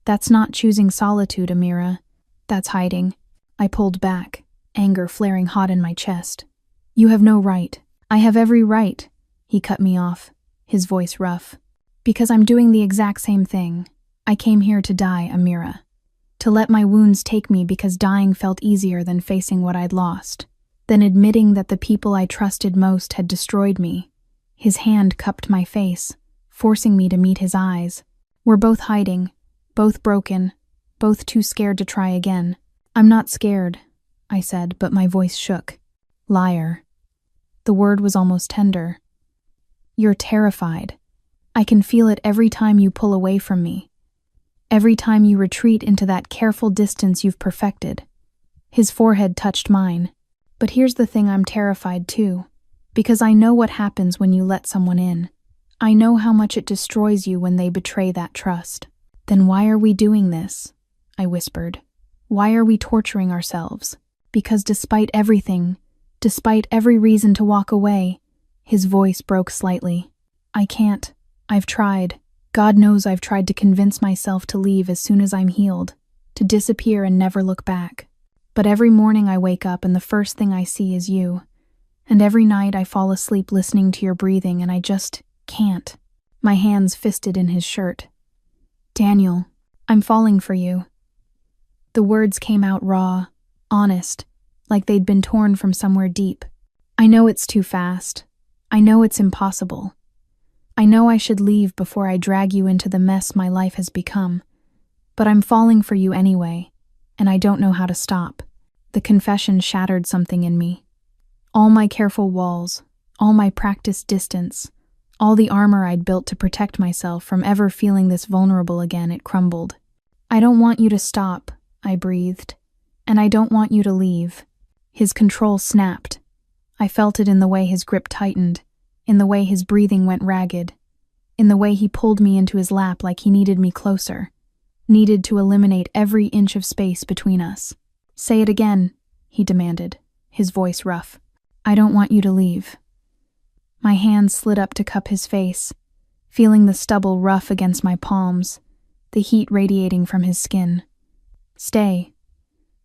That's not choosing solitude, Amira. That's hiding." I pulled back, anger flaring hot in my chest. "You have no right." "I have every right," he cut me off, his voice rough. "Because I'm doing the exact same thing. I came here to die, Amira. To let my wounds take me because dying felt easier than facing what I'd lost, than admitting that the people I trusted most had destroyed me." His hand cupped my face, forcing me to meet his eyes. "We're both hiding, both broken, both too scared to try again." "I'm not scared," I said, but my voice shook. "Liar." The word was almost tender. "You're terrified. I can feel it every time you pull away from me. Every time you retreat into that careful distance you've perfected." His forehead touched mine. "But here's the thing, I'm terrified too. Because I know what happens when you let someone in. I know how much it destroys you when they betray that trust." "Then why are we doing this?" I whispered. "Why are we torturing ourselves?" "Because despite everything, despite every reason to walk away," his voice broke slightly. "I can't. I've tried. God knows I've tried to convince myself to leave as soon as I'm healed, to disappear and never look back. But every morning I wake up and the first thing I see is you. And every night I fall asleep listening to your breathing and I just can't." My hands fisted in his shirt. "Daniel, I'm falling for you." The words came out raw, honest, like they'd been torn from somewhere deep. I know it's too fast. I know it's impossible. I know I should leave before I drag you into the mess my life has become. But I'm falling for you anyway, and I don't know how to stop. The confession shattered something in me. All my careful walls, all my practiced distance, all the armor I'd built to protect myself from ever feeling this vulnerable again, it crumbled. I don't want you to stop, I breathed, and I don't want you to leave. His control snapped. I felt it in the way his grip tightened, in the way his breathing went ragged, in the way he pulled me into his lap like he needed me closer, needed to eliminate every inch of space between us. Say it again, he demanded, his voice rough. I don't want you to leave. My hand slid up to cup his face, feeling the stubble rough against my palms, the heat radiating from his skin. Stay.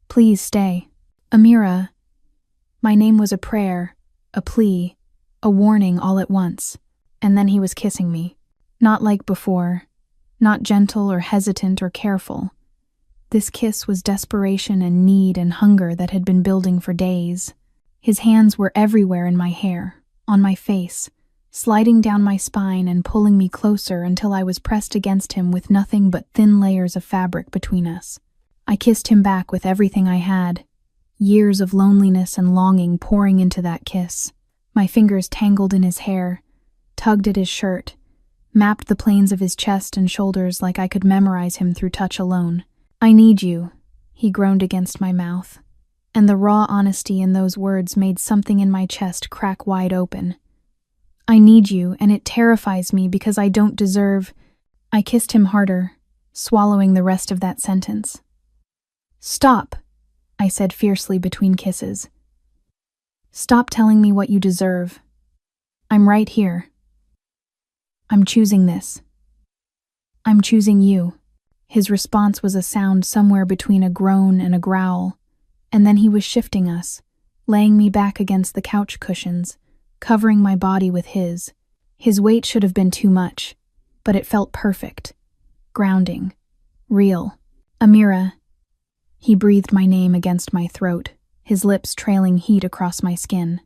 Please stay. Amira. My name was a prayer, a plea, a warning all at once, and then he was kissing me. Not like before, not gentle or hesitant or careful. This kiss was desperation and need and hunger that had been building for days. His hands were everywhere in my hair, on my face, sliding down my spine and pulling me closer until I was pressed against him with nothing but thin layers of fabric between us. I kissed him back with everything I had, years of loneliness and longing pouring into that kiss. My fingers tangled in his hair, tugged at his shirt, mapped the planes of his chest and shoulders like I could memorize him through touch alone. I need you, he groaned against my mouth, and the raw honesty in those words made something in my chest crack wide open. I need you, and it terrifies me because I don't deserve. I kissed him harder, swallowing the rest of that sentence. Stop, I said fiercely between kisses. Stop telling me what you deserve. I'm right here. I'm choosing this. I'm choosing you. His response was a sound somewhere between a groan and a growl, and then he was shifting us, laying me back against the couch cushions, covering my body with his. His weight should have been too much, but it felt perfect, grounding, real. Amira. He breathed my name against my throat, his lips trailing heat across my skin.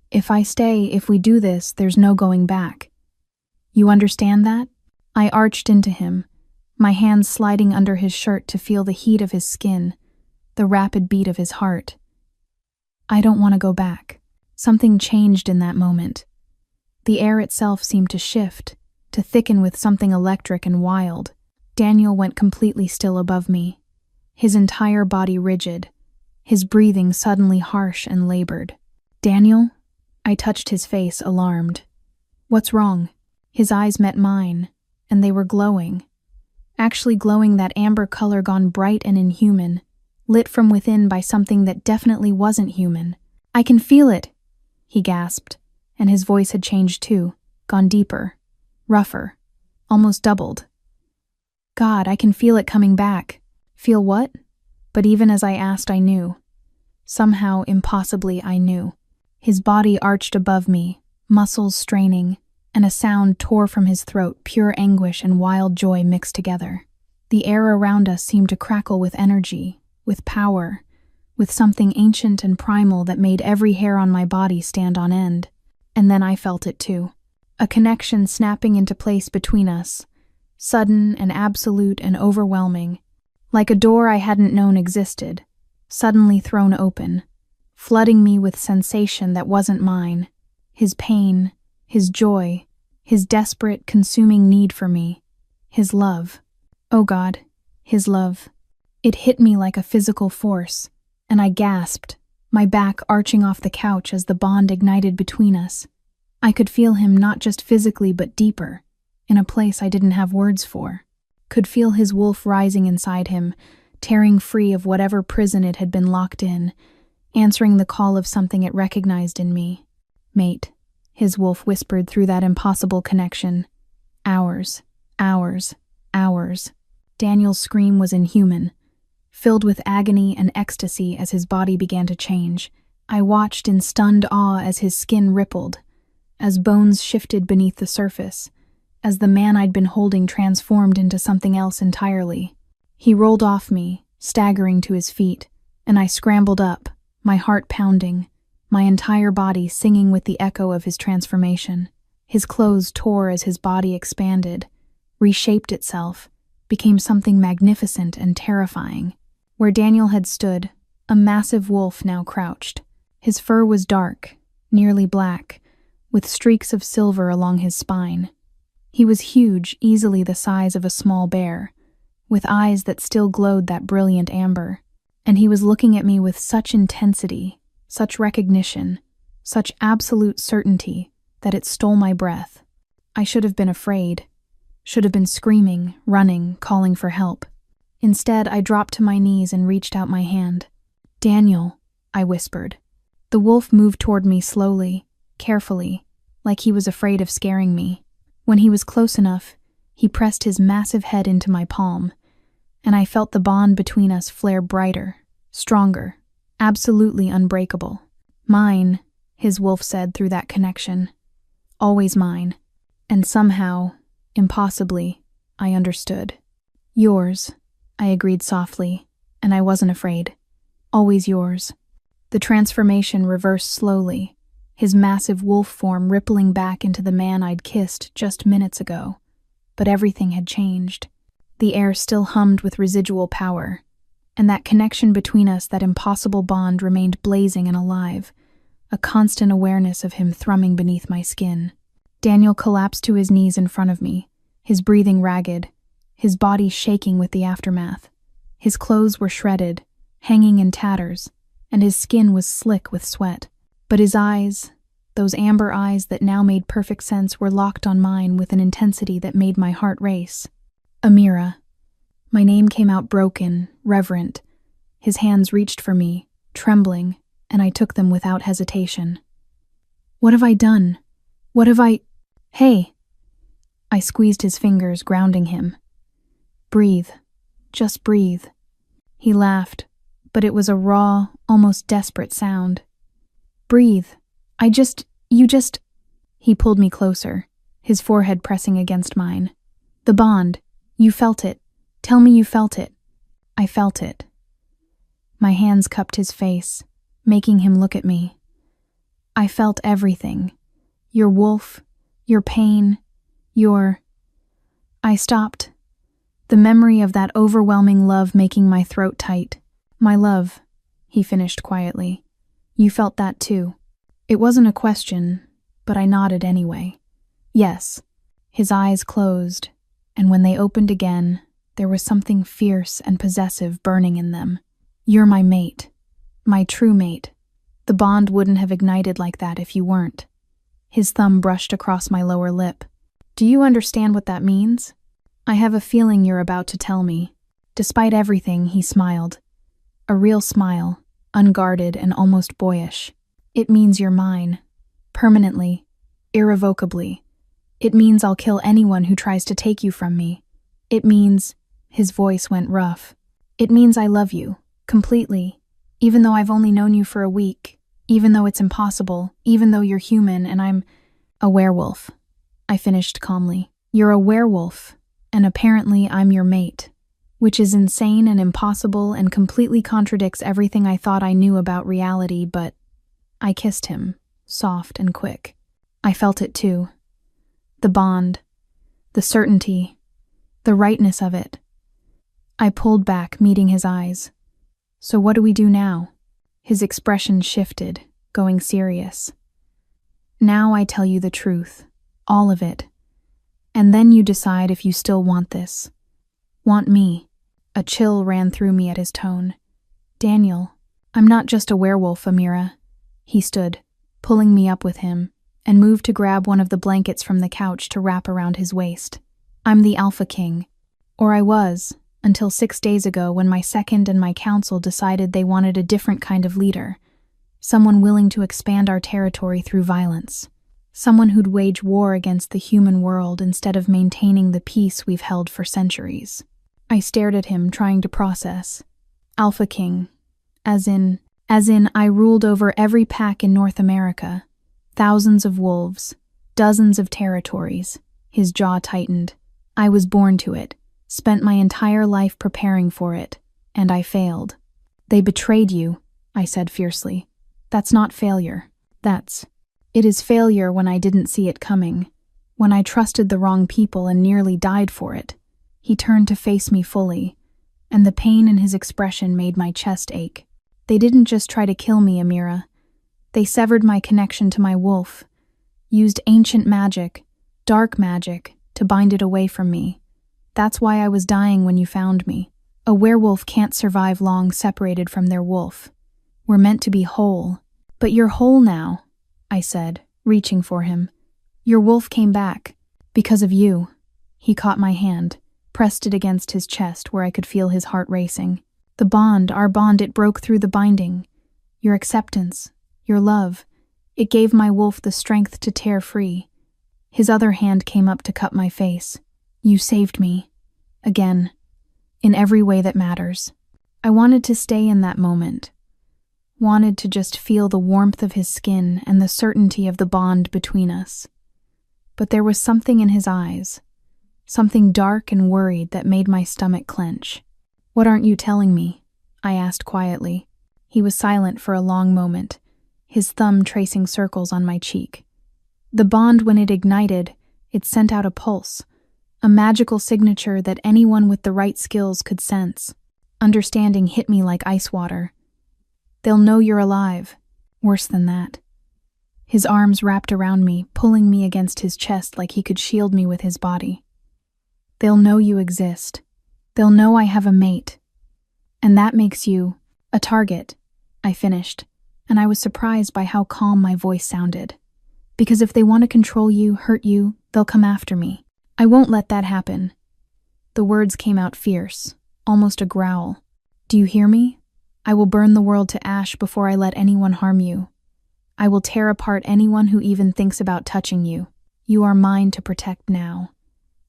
If I stay, if we do this, there's no going back. You understand that? I arched into him, my hands sliding under his shirt to feel the heat of his skin, the rapid beat of his heart. I don't want to go back. Something changed in that moment. The air itself seemed to shift, to thicken with something electric and wild. Daniel went completely still above me, his entire body rigid, his breathing suddenly harsh and labored. Daniel? I touched his face, alarmed. What's wrong? His eyes met mine, and they were glowing. Actually glowing that amber color gone bright and inhuman, lit from within by something that definitely wasn't human. I can feel it, he gasped, and his voice had changed too, gone deeper, rougher, almost doubled. God, I can feel it coming back. Feel what? But even as I asked, I knew. Somehow, impossibly, I knew. His body arched above me, muscles straining, and a sound tore from his throat, pure anguish and wild joy mixed together. The air around us seemed to crackle with energy, with power, with something ancient and primal that made every hair on my body stand on end. And then I felt it too. A connection snapping into place between us, sudden and absolute and overwhelming, like a door I hadn't known existed, suddenly thrown open, flooding me with sensation that wasn't mine, his pain, his joy, his desperate, consuming need for me, his love. Oh God, his love. It hit me like a physical force, and I gasped, my back arching off the couch as the bond ignited between us. I could feel him not just physically but deeper, in a place I didn't have words for. Could feel his wolf rising inside him, tearing free of whatever prison it had been locked in, answering the call of something it recognized in me. Mate, his wolf whispered through that impossible connection. Hours, hours, hours. Daniel's scream was inhuman, filled with agony and ecstasy as his body began to change. I watched in stunned awe as his skin rippled, as bones shifted beneath the surface, as the man I'd been holding transformed into something else entirely. He rolled off me, staggering to his feet, and I scrambled up, my heart pounding, my entire body singing with the echo of his transformation. His clothes tore as his body expanded, reshaped itself, became something magnificent and terrifying. Where Daniel had stood, a massive wolf now crouched. His fur was dark, nearly black, with streaks of silver along his spine. He was huge, easily the size of a small bear, with eyes that still glowed that brilliant amber. And he was looking at me with such intensity, such recognition, such absolute certainty that it stole my breath. I should have been afraid, should have been screaming, running, calling for help. Instead, I dropped to my knees and reached out my hand. "Daniel," I whispered. The wolf moved toward me slowly, carefully, like he was afraid of scaring me. When he was close enough, he pressed his massive head into my palm, and I felt the bond between us flare brighter, stronger, absolutely unbreakable. "Mine," his wolf said through that connection. "Always mine." And somehow, impossibly, I understood. "Yours," I agreed softly, and I wasn't afraid. "Always yours." The transformation reversed slowly, his massive wolf form rippling back into the man I'd kissed just minutes ago. But everything had changed. The air still hummed with residual power, and that connection between us, that impossible bond, remained blazing and alive, a constant awareness of him thrumming beneath my skin. Daniel collapsed to his knees in front of me, his breathing ragged, his body shaking with the aftermath. His clothes were shredded, hanging in tatters, and his skin was slick with sweat. But his eyes, those amber eyes that now made perfect sense, were locked on mine with an intensity that made my heart race. "Amira." My name came out broken, reverent. His hands reached for me, trembling, and I took them without hesitation. "What have I done? What have I— Hey!" I squeezed his fingers, grounding him. "Breathe. Just breathe." He laughed, but it was a raw, almost desperate sound. "Breathe. You just— He pulled me closer, his forehead pressing against mine. "The bond. You felt it. Tell me you felt it." I felt it. My hands cupped his face, making him look at me. "I felt everything. Your wolf, your pain, your—" I stopped, the memory of that overwhelming love making my throat tight. "My love," he finished quietly. "You felt that too." It wasn't a question, but I nodded anyway. "Yes." His eyes closed, and when they opened again, there was something fierce and possessive burning in them. "You're my mate. My true mate. The bond wouldn't have ignited like that if you weren't." His thumb brushed across my lower lip. "Do you understand what that means?" "I have a feeling you're about to tell me." Despite everything, he smiled. A real smile, unguarded and almost boyish. "It means you're mine. Permanently. Irrevocably. It means I'll kill anyone who tries to take you from me. It means—" His voice went rough. "It means I love you. Completely. Even though I've only known you for a week. Even though it's impossible. Even though you're human and I'm—" "A werewolf," I finished calmly. "You're a werewolf, and apparently I'm your mate. Which is insane and impossible and completely contradicts everything I thought I knew about reality, but—" I kissed him, soft and quick. I felt it too. The bond, the certainty, the rightness of it. I pulled back, meeting his eyes. "So what do we do now?" His expression shifted, going serious. "Now I tell you the truth, all of it. And then you decide if you still want this. Want me." A chill ran through me at his tone. "Daniel, I'm not just a werewolf, Amira." He stood, pulling me up with him, and moved to grab one of the blankets from the couch to wrap around his waist. "I'm the Alpha King. Or I was, until 6 days ago when my second and my council decided they wanted a different kind of leader. Someone willing to expand our territory through violence. Someone who'd wage war against the human world instead of maintaining the peace we've held for centuries." I stared at him, trying to process. "Alpha King. As in I ruled over every pack in North America. Thousands of wolves. Dozens of territories." His jaw tightened. "I was born to it. Spent my entire life preparing for it. And I failed." "They betrayed you," I said fiercely. That's not failure. It is failure when I didn't see it coming, when I trusted the wrong people and nearly died for it. He turned to face me fully, and the pain in his expression made my chest ache. They didn't just try to kill me, Amira. They severed my connection to my wolf, used ancient magic, dark magic, to bind it away from me. That's why I was dying when you found me. A werewolf can't survive long separated from their wolf. We're meant to be whole. But you're whole now, I said, reaching for him. Your wolf came back. Because of you. He caught my hand, pressed it against his chest where I could feel his heart racing. The bond, our bond, it broke through the binding. Your acceptance, your love, it gave my wolf the strength to tear free. His other hand came up to cut my face. You saved me. Again. In every way that matters. I wanted to stay in that moment. Wanted to just feel the warmth of his skin and the certainty of the bond between us. But there was something in his eyes, something dark and worried that made my stomach clench. What aren't you telling me? I asked quietly. He was silent for a long moment, his thumb tracing circles on my cheek. The bond, when it ignited, it sent out a pulse, a magical signature that anyone with the right skills could sense. Understanding hit me like ice water. They'll know you're alive. Worse than that. His arms wrapped around me, pulling me against his chest like he could shield me with his body. They'll know you exist. They'll know I have a mate. And that makes you a target, I finished, and I was surprised by how calm my voice sounded. Because if they want to control you, hurt you, they'll come after me. I won't let that happen. The words came out fierce, almost a growl. Do you hear me? I will burn the world to ash before I let anyone harm you. I will tear apart anyone who even thinks about touching you. You are mine to protect now.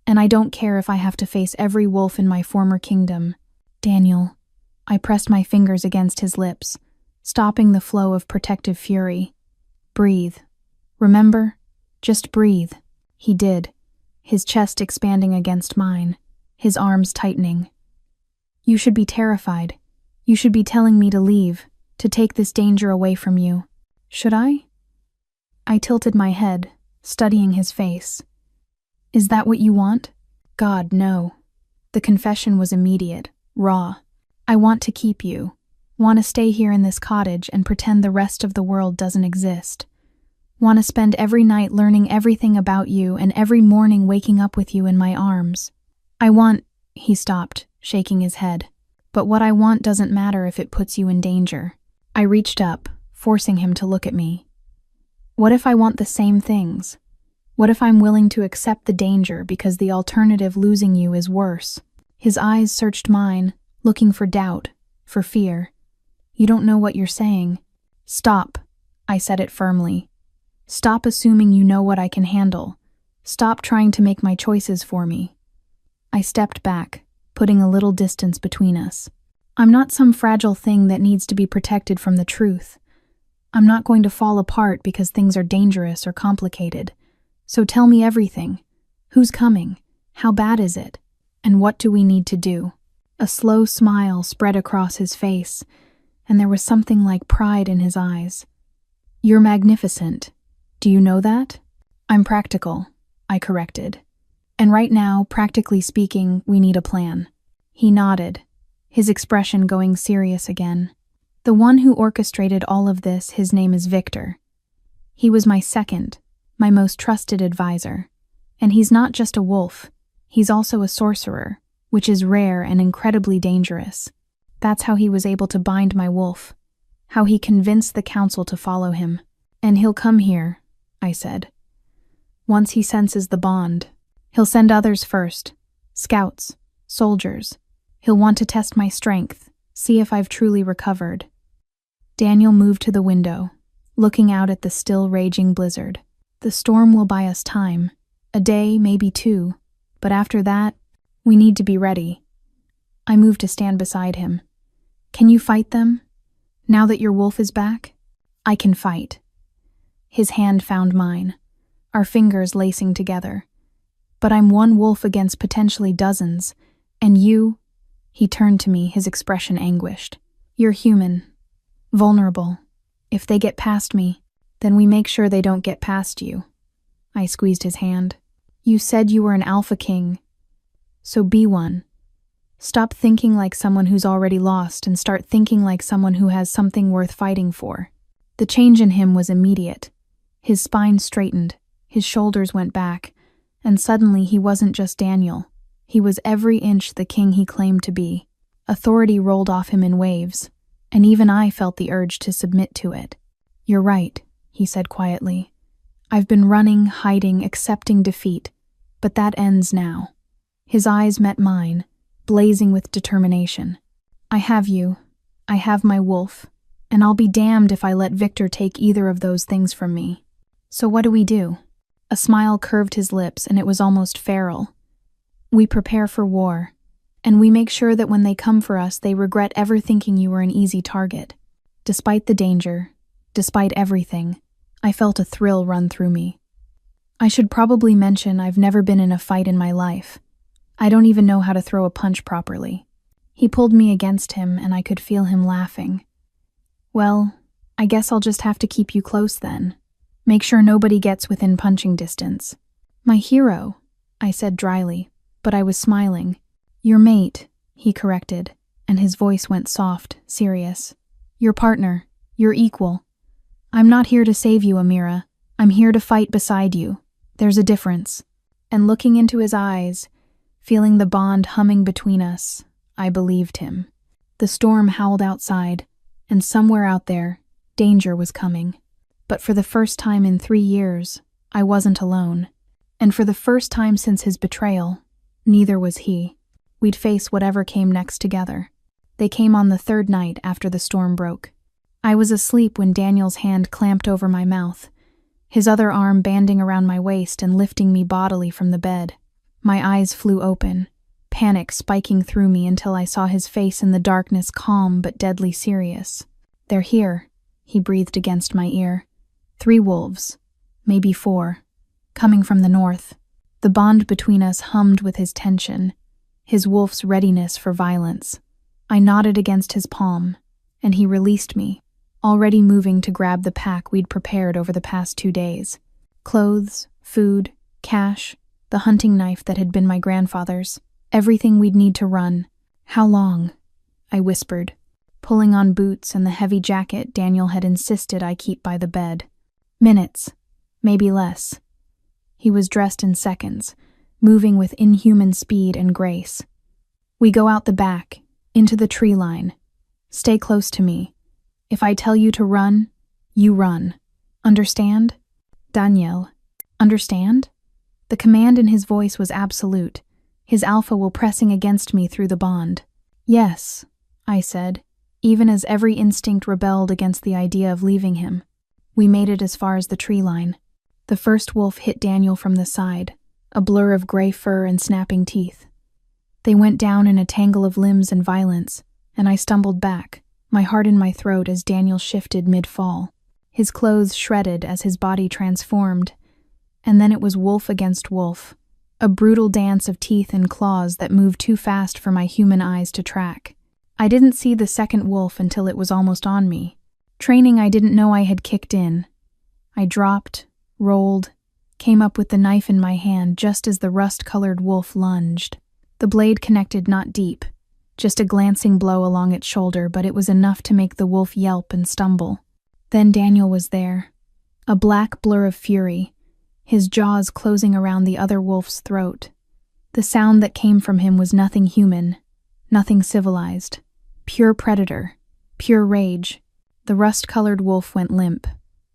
And I don't care if I have to face every wolf in my former kingdom. Daniel. I pressed my fingers against his lips, stopping the flow of protective fury. Breathe. Remember? Just breathe. He did, his chest expanding against mine, his arms tightening. You should be terrified. You should be telling me to leave, to take this danger away from you. Should I? I tilted my head, studying his face. Is that what you want? God, no. The confession was immediate, raw. I want to keep you. Want to stay here in this cottage and pretend the rest of the world doesn't exist. Want to spend every night learning everything about you and every morning waking up with you in my arms. I want— He stopped, shaking his head. But what I want doesn't matter if it puts you in danger. I reached up, forcing him to look at me. What if I want the same things? What if I'm willing to accept the danger because the alternative, losing you, is worse? His eyes searched mine, looking for doubt, for fear. You don't know what you're saying. Stop, I said it firmly. Stop assuming you know what I can handle. Stop trying to make my choices for me. I stepped back, putting a little distance between us. I'm not some fragile thing that needs to be protected from the truth. I'm not going to fall apart because things are dangerous or complicated. So tell me everything. Who's coming? How bad is it? And what do we need to do? A slow smile spread across his face, and there was something like pride in his eyes. You're magnificent. Do you know that? I'm practical, I corrected. And right now, practically speaking, we need a plan. He nodded, his expression going serious again. The one who orchestrated all of this, his name is Victor. He was my second, my most trusted advisor. And he's not just a wolf, he's also a sorcerer, which is rare and incredibly dangerous. That's how he was able to bind my wolf, how he convinced the council to follow him. And he'll come here, I said. Once he senses the bond, he'll send others first, scouts, soldiers. He'll want to test my strength, see if I've truly recovered. Daniel moved to the window, looking out at the still raging blizzard. The storm will buy us time, a day, maybe two, but after that, we need to be ready. I moved to stand beside him. Can you fight them? Now that your wolf is back? I can fight. His hand found mine, our fingers lacing together. But I'm one wolf against potentially dozens, and you— He turned to me, his expression anguished. You're human, vulnerable, If they get past me, then we make sure they don't get past you. I squeezed his hand. You said you were an alpha king. So be one. Stop thinking like someone who's already lost and start thinking like someone who has something worth fighting for. The change in him was immediate. His spine straightened, his shoulders went back, and suddenly he wasn't just Daniel. He was every inch the king he claimed to be. Authority rolled off him in waves, and even I felt the urge to submit to it. You're right, he said quietly. I've been running, hiding, accepting defeat, but that ends now. His eyes met mine, blazing with determination. I have you, I have my wolf, and I'll be damned if I let Victor take either of those things from me. So what do we do? A smile curved his lips, and it was almost feral. We prepare for war, and we make sure that when they come for us, they regret ever thinking you were an easy target. Despite the danger, despite everything, I felt a thrill run through me. I should probably mention I've never been in a fight in my life. I don't even know how to throw a punch properly. He pulled me against him, and I could feel him laughing. Well, I guess I'll just have to keep you close then. Make sure nobody gets within punching distance. My hero, I said dryly, but I was smiling. Your mate, he corrected, and his voice went soft, serious. Your partner, your equal. I'm not here to save you, Amira. I'm here to fight beside you. There's a difference. And looking into his eyes, feeling the bond humming between us, I believed him. The storm howled outside, and somewhere out there, danger was coming. But for the first time in 3 years, I wasn't alone. And for the first time since his betrayal, neither was he. We'd face whatever came next together. They came on the 3rd night after the storm broke. I was asleep when Daniel's hand clamped over my mouth, his other arm banding around my waist and lifting me bodily from the bed. My eyes flew open, panic spiking through me until I saw his face in the darkness, calm but deadly serious. They're here, he breathed against my ear. 3 wolves, maybe 4, coming from the north. The bond between us hummed with his tension, his wolf's readiness for violence. I nodded against his palm, and he released me, already moving to grab the pack we'd prepared over the past 2 days. Clothes, food, cash, the hunting knife that had been my grandfather's, everything we'd need to run. How long? I whispered, pulling on boots and the heavy jacket Daniel had insisted I keep by the bed. Minutes, maybe less. He was dressed in seconds, moving with inhuman speed and grace. We go out the back, into the tree line. Stay close to me. If I tell you to run, you run. Understand? Daniel. Understand? The command in his voice was absolute, his alpha will pressing against me through the bond. Yes, I said, even as every instinct rebelled against the idea of leaving him. We made it as far as the tree line. The first wolf hit Daniel from the side, a blur of gray fur and snapping teeth. They went down in a tangle of limbs and violence, and I stumbled back, my heart in my throat as Daniel shifted mid-fall. His clothes shredded as his body transformed, and then it was wolf against wolf, a brutal dance of teeth and claws that moved too fast for my human eyes to track. I didn't see the second wolf until it was almost on me. Training I didn't know I had kicked in. I dropped, rolled, came up with the knife in my hand just as the rust-colored wolf lunged. The blade connected not deep, just a glancing blow along its shoulder, but it was enough to make the wolf yelp and stumble. Then Daniel was there, a black blur of fury, his jaws closing around the other wolf's throat. The sound that came from him was nothing human, nothing civilized, pure predator, pure rage. The rust-colored wolf went limp,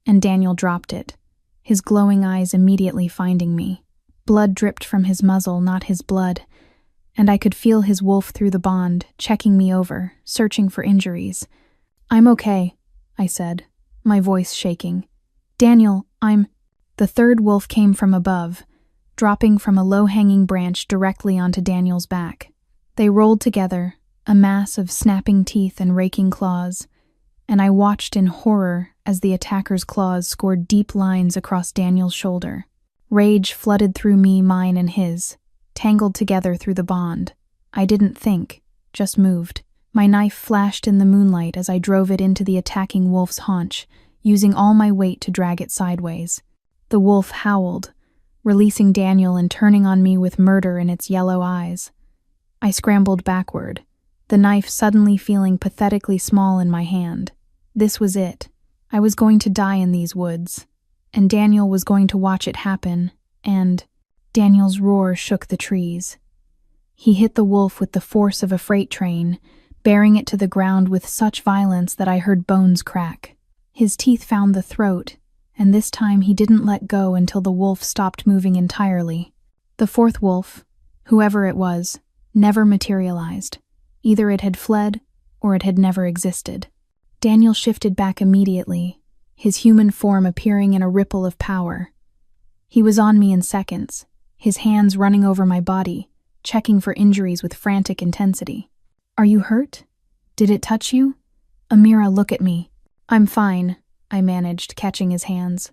and Daniel dropped it, his glowing eyes immediately finding me. Blood dripped from his muzzle, not his blood, and I could feel his wolf through the bond, checking me over, searching for injuries. I'm okay, I said, my voice shaking. Daniel, The 3rd wolf came from above, dropping from a low-hanging branch directly onto Daniel's back. They rolled together, a mass of snapping teeth and raking claws, and I watched in horror as the attacker's claws scored deep lines across Daniel's shoulder. Rage flooded through me, mine and his, tangled together through the bond. I didn't think, just moved. My knife flashed in the moonlight as I drove it into the attacking wolf's haunch, using all my weight to drag it sideways. The wolf howled, releasing Daniel and turning on me with murder in its yellow eyes. I scrambled backward, the knife suddenly feeling pathetically small in my hand. This was it. I was going to die in these woods, and Daniel was going to watch it happen, and Daniel's roar shook the trees. He hit the wolf with the force of a freight train, bearing it to the ground with such violence that I heard bones crack. His teeth found the throat, and this time he didn't let go until the wolf stopped moving entirely. The fourth wolf, whoever it was, never materialized. Either it had fled, or it had never existed. Daniel shifted back immediately, his human form appearing in a ripple of power. He was on me in seconds, his hands running over my body, checking for injuries with frantic intensity. "Are you hurt? Did it touch you?" "Amira, look at me." "I'm fine," I managed, catching his hands.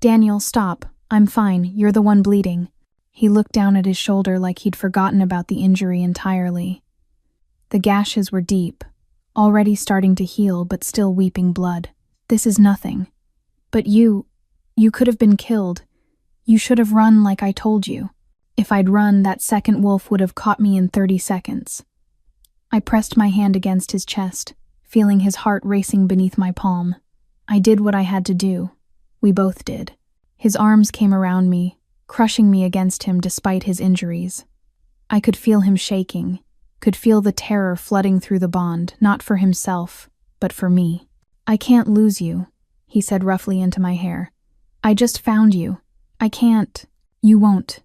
"Daniel, stop. I'm fine. You're the one bleeding." He looked down at his shoulder like he'd forgotten about the injury entirely. The gashes were deep, already starting to heal but still weeping blood. "This is nothing. But you could have been killed. You should have run like I told you." If I'd run, that second wolf would have caught me in 30 seconds. I pressed my hand against his chest, feeling his heart racing beneath my palm. I did what I had to do. We both did. His arms came around me, crushing me against him despite his injuries. I could feel him shaking, could feel the terror flooding through the bond, not for himself, but for me. "I can't lose you," he said roughly into my hair. "I just found you. I can't." "You won't."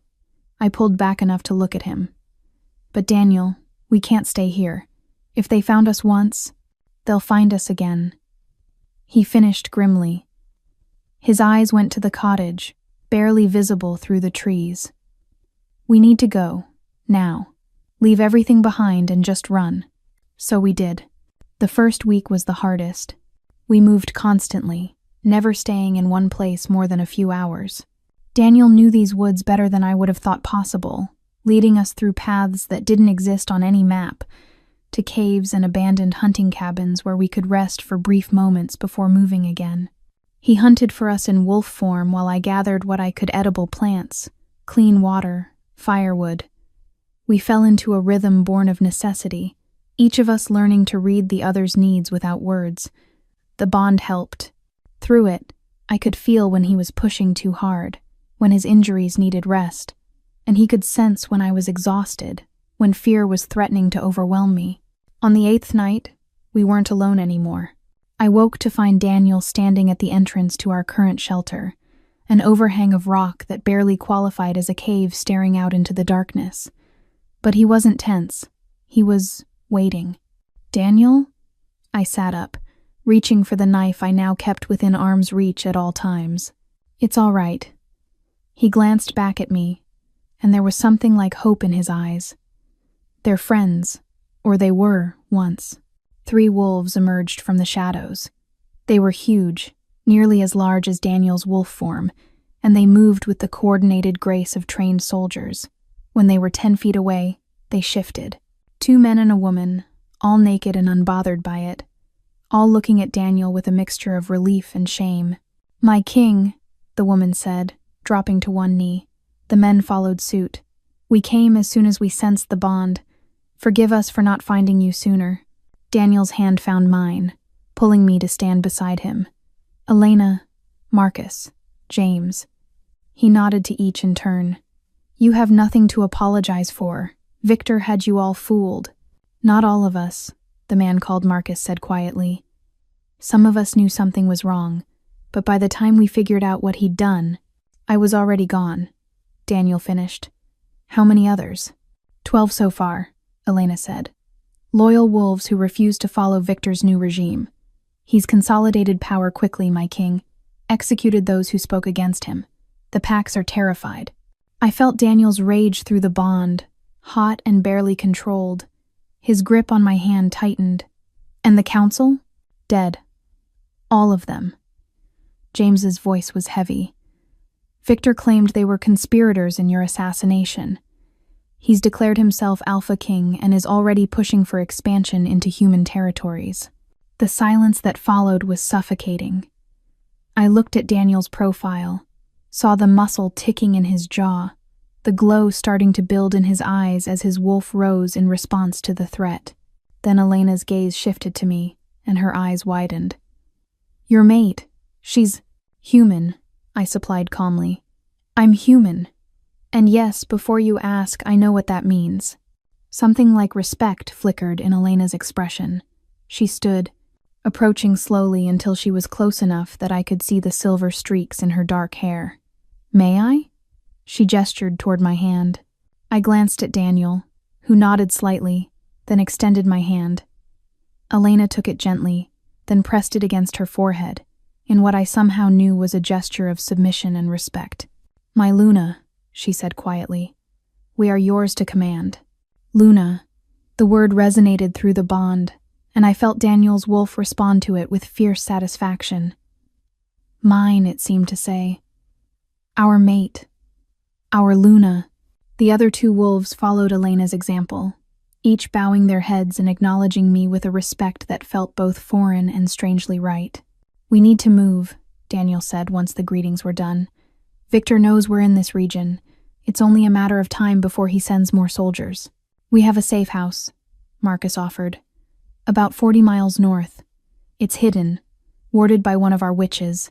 I pulled back enough to look at him. "But Daniel, we can't stay here. If they found us once, they'll find us again." He finished grimly. His eyes went to the cottage, barely visible through the trees. "We need to go, now. Leave everything behind and just run." So we did. The first week was the hardest. We moved constantly, never staying in one place more than a few hours. Daniel knew these woods better than I would have thought possible, leading us through paths that didn't exist on any map, to caves and abandoned hunting cabins where we could rest for brief moments before moving again. He hunted for us in wolf form while I gathered what I could: edible plants, clean water, firewood. We fell into a rhythm born of necessity, each of us learning to read the other's needs without words. The bond helped. Through it, I could feel when he was pushing too hard, when his injuries needed rest, and he could sense when I was exhausted, when fear was threatening to overwhelm me. On the 8th night, we weren't alone anymore. I woke to find Daniel standing at the entrance to our current shelter, an overhang of rock that barely qualified as a cave staring out into the darkness. But he wasn't tense. He was waiting. "Daniel?" I sat up, reaching for the knife I now kept within arm's reach at all times. "It's all right." He glanced back at me, and there was something like hope in his eyes. "They're friends, or they were once." 3 wolves emerged from the shadows. They were huge, nearly as large as Daniel's wolf form, and they moved with the coordinated grace of trained soldiers. When they were 10 feet away, they shifted. 2 men and a woman, all naked and unbothered by it, all looking at Daniel with a mixture of relief and shame. "My king," the woman said, dropping to one knee. The men followed suit. "We came as soon as we sensed the bond. Forgive us for not finding you sooner." Daniel's hand found mine, pulling me to stand beside him. "Elena, Marcus, James." He nodded to each in turn. "You have nothing to apologize for. Victor had you all fooled." "Not all of us," the man called Marcus said quietly. "Some of us knew something was wrong, but by the time we figured out what he'd done, I was already gone," Daniel finished. "How many others?" 12 so far, Elena said. "Loyal wolves who refuse to follow Victor's new regime. He's consolidated power quickly, my king, executed those who spoke against him. The packs are terrified." I felt Daniel's rage through the bond, hot and barely controlled. His grip on my hand tightened. "And the council?" "Dead. All of them." James's voice was heavy. "Victor claimed they were conspirators in your assassination. He's declared himself Alpha King and is already pushing for expansion into human territories." The silence that followed was suffocating. I looked at Daniel's profile, saw the muscle ticking in his jaw, the glow starting to build in his eyes as his wolf rose in response to the threat. Then Elena's gaze shifted to me, and her eyes widened. "Your mate. She's human," I supplied calmly. "I'm human. And yes, before you ask, I know what that means." Something like respect flickered in Elena's expression. She stood, approaching slowly until she was close enough that I could see the silver streaks in her dark hair. "May I?" She gestured toward my hand. I glanced at Daniel, who nodded slightly, then extended my hand. Elena took it gently, then pressed it against her forehead, in what I somehow knew was a gesture of submission and respect. "My Luna," she said quietly, "we are yours to command." Luna. The word resonated through the bond, and I felt Daniel's wolf respond to it with fierce satisfaction. "Mine," it seemed to say. "Our mate. Our Luna." The other two wolves followed Elena's example, each bowing their heads and acknowledging me with a respect that felt both foreign and strangely right. "We need to move," Daniel said once the greetings were done. "Victor knows we're in this region. It's only a matter of time before he sends more soldiers." "We have a safe house," Marcus offered. "About 40 miles north. It's hidden, warded by one of our witches.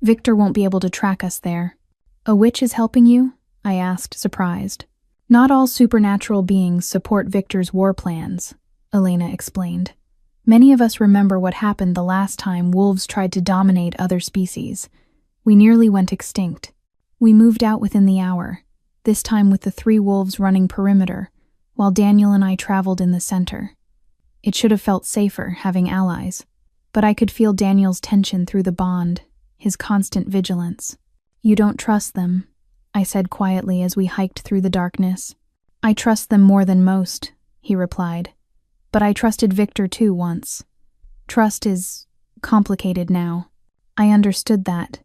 Victor won't be able to track us there." "A witch is helping you?" I asked, surprised. "Not all supernatural beings support Victor's war plans," Elena explained. "Many of us remember what happened the last time wolves tried to dominate other species. We nearly went extinct. We moved out within the hour, this time with the 3 wolves running perimeter, while Daniel and I traveled in the center. It should have felt safer, having allies, but I could feel Daniel's tension through the bond, his constant vigilance. "You don't trust them," I said quietly as we hiked through the darkness. "I trust them more than most," he replied. "But I trusted Victor too once. Trust is complicated now." I understood that.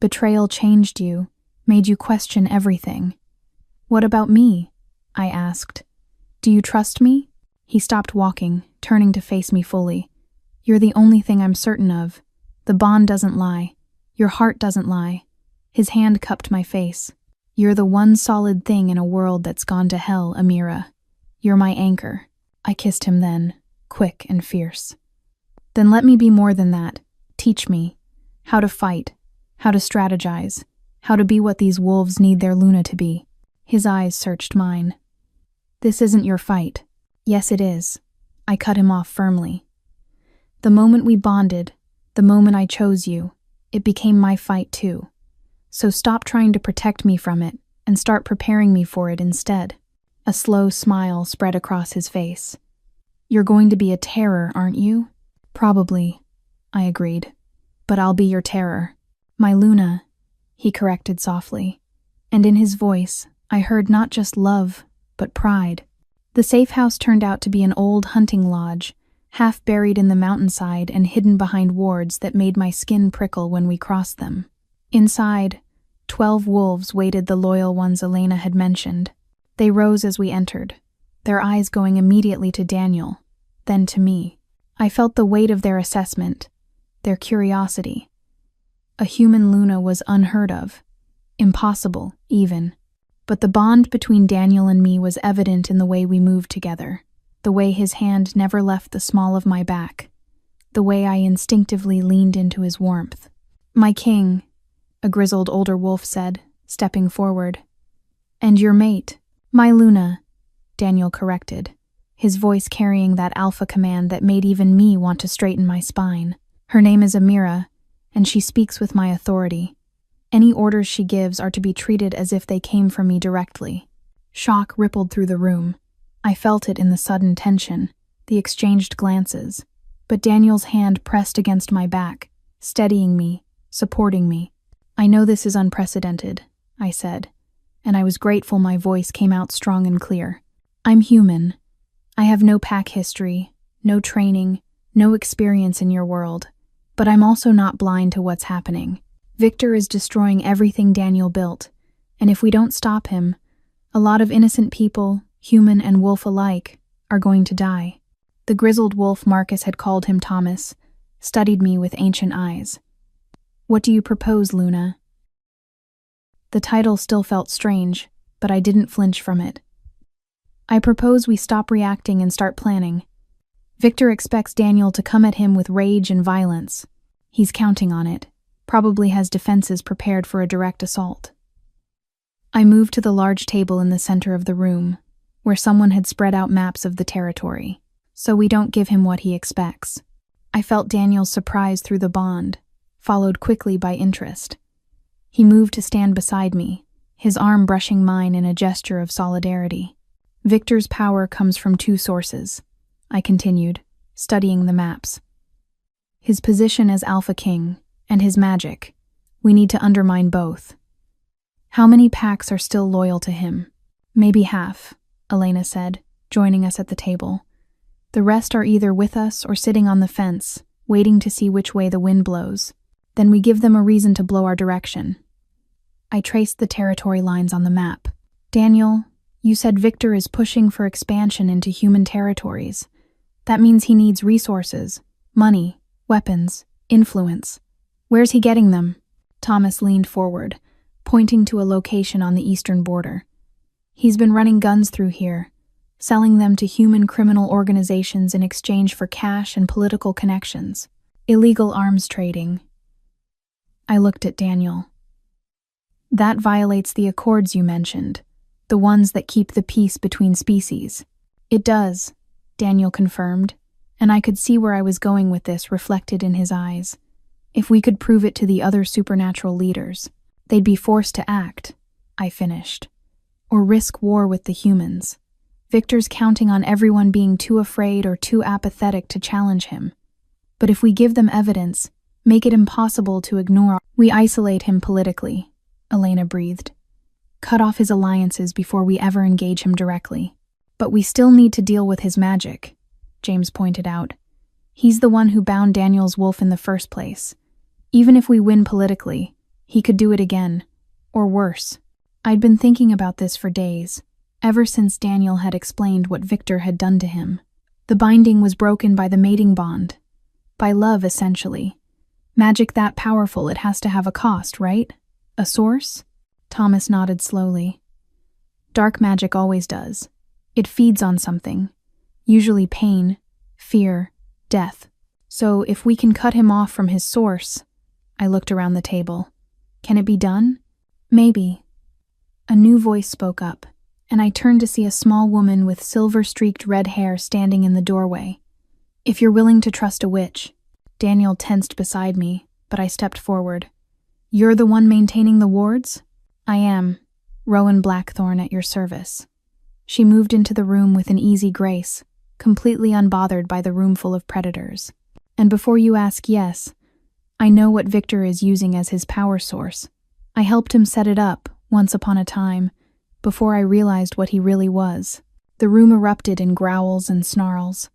Betrayal changed you, made you question everything. "What about me?" I asked. "Do you trust me?" He stopped walking, turning to face me fully. "You're the only thing I'm certain of. The bond doesn't lie. Your heart doesn't lie." His hand cupped my face. "You're the one solid thing in a world that's gone to hell, Amira. You're my anchor." I kissed him then, quick and fierce. "Then let me be more than that. Teach me. How to fight. How to strategize. How to be what these wolves need their Luna to be." His eyes searched mine. "This isn't your fight." "Yes, it is." I cut him off firmly. "The moment we bonded, the moment I chose you, it became my fight too. So stop trying to protect me from it and start preparing me for it instead." A slow smile spread across his face. "You're going to be a terror, aren't you?" "Probably," I agreed. "But I'll be your terror." "My Luna," he corrected softly. And in his voice, I heard not just love, but pride. The safe house turned out to be an old hunting lodge, half buried in the mountainside and hidden behind wards that made my skin prickle when we crossed them. Inside, 12 wolves waited, the loyal ones Elena had mentioned. They rose as we entered, their eyes going immediately to Daniel, then to me. I felt the weight of their assessment, their curiosity. A human Luna was unheard of, impossible even. But the bond between Daniel and me was evident in the way we moved together, the way his hand never left the small of my back, the way I instinctively leaned into his warmth. "My king," a grizzled older wolf said, stepping forward. "And your mate." "My Luna," Daniel corrected, his voice carrying that alpha command that made even me want to straighten my spine. "Her name is Amira, and she speaks with my authority. Any orders she gives are to be treated as if they came from me directly." Shock rippled through the room. I felt it in the sudden tension, the exchanged glances, but Daniel's hand pressed against my back, steadying me, supporting me. "I know this is unprecedented," I said, and I was grateful my voice came out strong and clear. "I'm human. I have no pack history, no training, no experience in your world, but I'm also not blind to what's happening. Victor is destroying everything Daniel built, and if we don't stop him, a lot of innocent people, human and wolf alike, are going to die." The grizzled wolf Marcus had called him Thomas studied me with ancient eyes. What do you propose, Luna? The title still felt strange, but I didn't flinch from it. I propose we stop reacting and start planning. Victor expects Daniel to come at him with rage and violence. He's counting on it, probably has defenses prepared for a direct assault. I moved to the large table in the center of the room, where someone had spread out maps of the territory, so we don't give him what he expects. I felt Daniel's surprise through the bond, followed quickly by interest. He moved to stand beside me, his arm brushing mine in a gesture of solidarity. Victor's power comes from two sources, I continued, studying the maps. His position as Alpha King, and his magic. We need to undermine both. How many packs are still loyal to him? Maybe half, Elena said, joining us at the table. The rest are either with us or sitting on the fence, waiting to see which way the wind blows. Then we give them a reason to blow our direction. I traced the territory lines on the map. Daniel, you said Victor is pushing for expansion into human territories. That means he needs resources, money, weapons, influence. Where's he getting them? Thomas leaned forward, pointing to a location on the eastern border. He's been running guns through here, selling them to human criminal organizations in exchange for cash and political connections. Illegal arms trading. I looked at Daniel. That violates the accords you mentioned, the ones that keep the peace between species. It does, Daniel confirmed, and I could see where I was going with this reflected in his eyes. If we could prove it to the other supernatural leaders, they'd be forced to act, I finished, or risk war with the humans. Victor's counting on everyone being too afraid or too apathetic to challenge him. But if we give them evidence, make it impossible to ignore, we isolate him politically, Elena breathed. Cut off his alliances before we ever engage him directly. But we still need to deal with his magic, James pointed out. He's the one who bound Daniel's wolf in the first place. Even if we win politically, he could do it again, or worse. I'd been thinking about this for days, ever since Daniel had explained what Victor had done to him. The binding was broken by the mating bond. By love, essentially. Magic that powerful, it has to have a cost, right? A source? Thomas nodded slowly. Dark magic always does. It feeds on something. Usually pain, fear, death. So if we can cut him off from his source... I looked around the table. Can it be done? Maybe. A new voice spoke up, and I turned to see a small woman with silver-streaked red hair standing in the doorway. If you're willing to trust a witch. Daniel tensed beside me, but I stepped forward. You're the one maintaining the wards? I am. Rowan Blackthorn at your service. She moved into the room with an easy grace, completely unbothered by the room full of predators. And before you ask, yes, I know what Victor is using as his power source. I helped him set it up, once upon a time, before I realized what he really was. The room erupted in growls and snarls.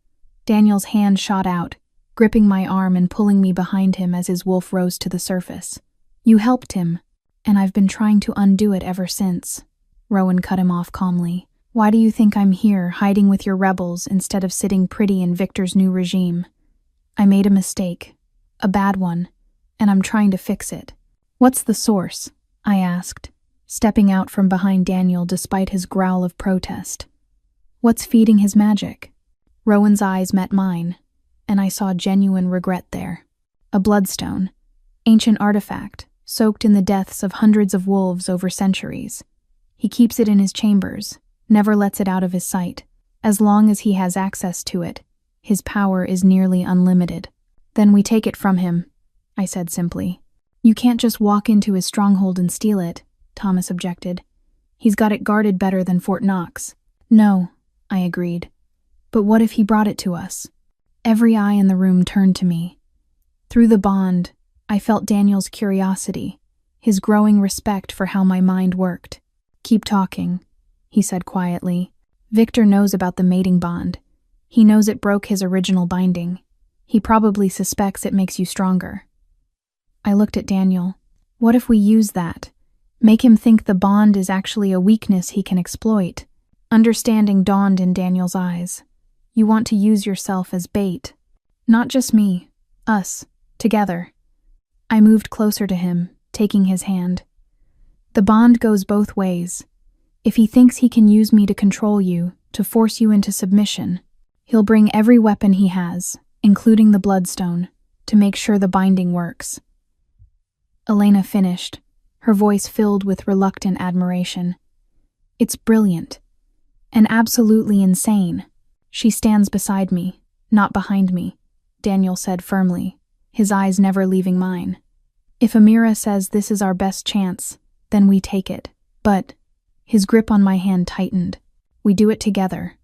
Daniel's hand shot out, gripping my arm and pulling me behind him as his wolf rose to the surface. You helped him, and I've been trying to undo it ever since. Rowan cut him off calmly. Why do you think I'm here, hiding with your rebels, instead of sitting pretty in Victor's new regime? I made a mistake. A bad one. And I'm trying to fix it. What's the source? I asked, stepping out from behind Daniel despite his growl of protest. What's feeding his magic? Rowan's eyes met mine, and I saw genuine regret there. A bloodstone, ancient artifact, soaked in the deaths of hundreds of wolves over centuries. He keeps it in his chambers, never lets it out of his sight. As long as he has access to it, his power is nearly unlimited. Then we take it from him, I said simply. You can't just walk into his stronghold and steal it, Thomas objected. He's got it guarded better than Fort Knox. No, I agreed. But what if he brought it to us? Every eye in the room turned to me. Through the bond, I felt Daniel's curiosity, his growing respect for how my mind worked. Keep talking, he said quietly. Victor knows about the mating bond. He knows it broke his original binding. He probably suspects it makes you stronger. I looked at Daniel. What if we use that? Make him think the bond is actually a weakness he can exploit. Understanding dawned in Daniel's eyes. You want to use yourself as bait. Not just me. Us. Together. I moved closer to him, taking his hand. The bond goes both ways. If he thinks he can use me to control you, to force you into submission, he'll bring every weapon he has, including the bloodstone, to make sure the binding works. Elena finished, her voice filled with reluctant admiration. It's brilliant. And absolutely insane. She stands beside me, not behind me, Daniel said firmly, his eyes never leaving mine. If Amira says this is our best chance, then we take it. But his grip on my hand tightened. We do it together.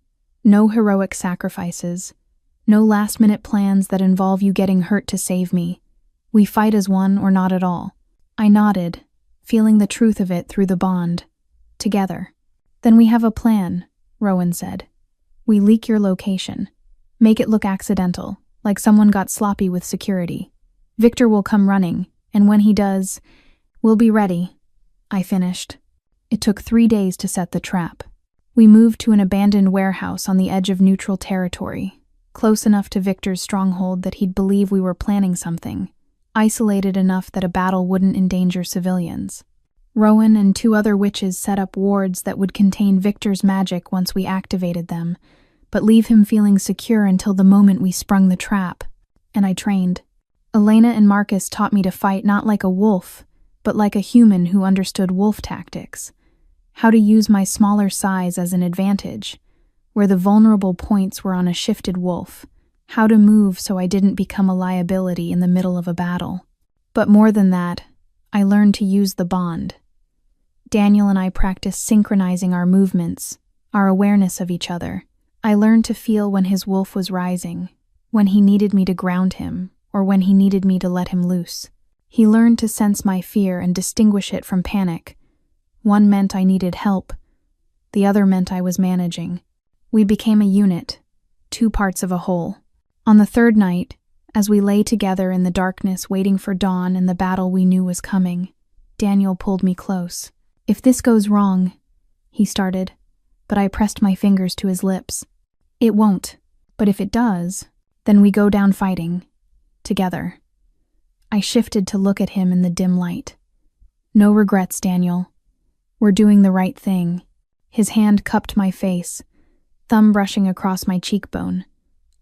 No heroic sacrifices. No last-minute plans that involve you getting hurt to save me. We fight as one or not at all. I nodded, feeling the truth of it through the bond. Together. Then we have a plan, Rowan said. We leak your location. Make it look accidental, like someone got sloppy with security. Victor will come running, and when he does, we'll be ready. I finished. It took 3 days to set the trap. We moved to an abandoned warehouse on the edge of neutral territory, close enough to Victor's stronghold that he'd believe we were planning something, isolated enough that a battle wouldn't endanger civilians. Rowan and 2 other witches set up wards that would contain Victor's magic once we activated them, but leave him feeling secure until the moment we sprung the trap. And I trained. Elena and Marcus taught me to fight not like a wolf, but like a human who understood wolf tactics. How to use my smaller size as an advantage, where the vulnerable points were on a shifted wolf. How to move so I didn't become a liability in the middle of a battle. But more than that, I learned to use the bond. Daniel and I practiced synchronizing our movements, our awareness of each other. I learned to feel when his wolf was rising, when he needed me to ground him, or when he needed me to let him loose. He learned to sense my fear and distinguish it from panic. One meant I needed help, the other meant I was managing. We became a unit, 2 parts of a whole. On the 3rd night, as we lay together in the darkness waiting for dawn and the battle we knew was coming, Daniel pulled me close. If this goes wrong, he started, but I pressed my fingers to his lips. It won't, but if it does, then we go down fighting, together. I shifted to look at him in the dim light. No regrets, Daniel. We're doing the right thing. His hand cupped my face, thumb brushing across my cheekbone.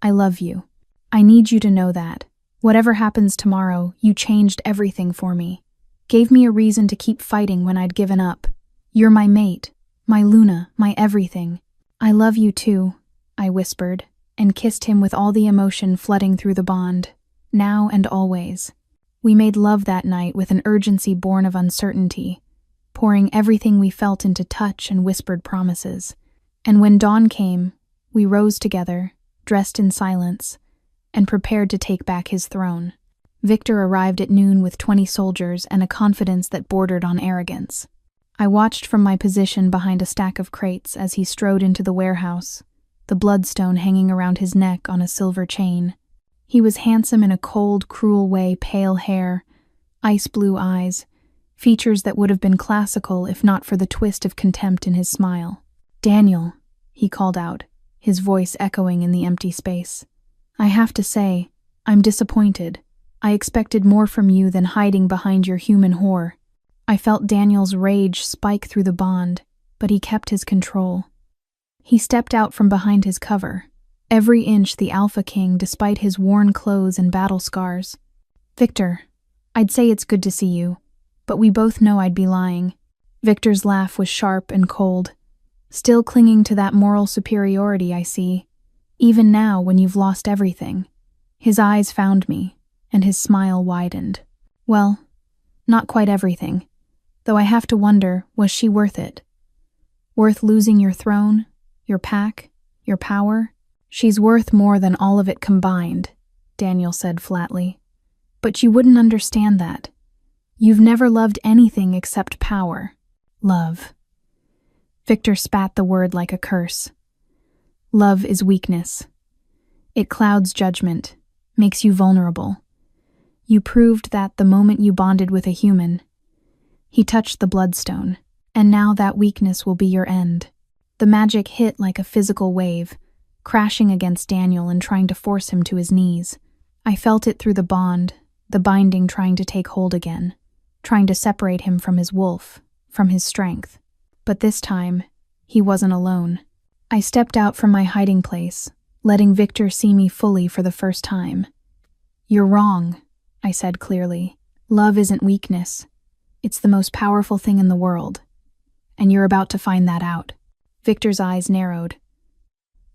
I love you. I need you to know that. Whatever happens tomorrow, you changed everything for me. Gave me a reason to keep fighting when I'd given up. You're my mate, my Luna, my everything. I love you too, I whispered, and kissed him with all the emotion flooding through the bond, now and always. We made love that night with an urgency born of uncertainty, pouring everything we felt into touch and whispered promises. And when dawn came, we rose together, dressed in silence, and prepared to take back his throne. Victor arrived at noon with 20 soldiers and a confidence that bordered on arrogance. I watched from my position behind a stack of crates as he strode into the warehouse, the bloodstone hanging around his neck on a silver chain. He was handsome in a cold, cruel way, pale hair, ice-blue eyes, features that would have been classical if not for the twist of contempt in his smile. "Daniel," he called out, his voice echoing in the empty space. "I have to say, I'm disappointed. I expected more from you than hiding behind your human whore." I felt Daniel's rage spike through the bond, but he kept his control. He stepped out from behind his cover, every inch the Alpha King despite his worn clothes and battle scars. "Victor, I'd say it's good to see you, but we both know I'd be lying." Victor's laugh was sharp and cold. "Still clinging to that moral superiority, I see, even now when you've lost everything." His eyes found me, and his smile widened. "Well, not quite everything, though I have to wonder, was she worth it? Worth losing your throne, your pack, your power?" "She's worth more than all of it combined," Daniel said flatly. "But you wouldn't understand that. You've never loved anything except power. Love." Victor spat the word like a curse. "Love is weakness. It clouds judgment, makes you vulnerable. You proved that the moment you bonded with a human." He touched the bloodstone, "and now that weakness will be your end." The magic hit like a physical wave, crashing against Daniel and trying to force him to his knees. I felt it through the bond, the binding trying to take hold again, trying to separate him from his wolf, from his strength. But this time, he wasn't alone. I stepped out from my hiding place, letting Victor see me fully for the first time. "You're wrong," I said clearly. "Love isn't weakness. It's the most powerful thing in the world. And you're about to find that out." Victor's eyes narrowed.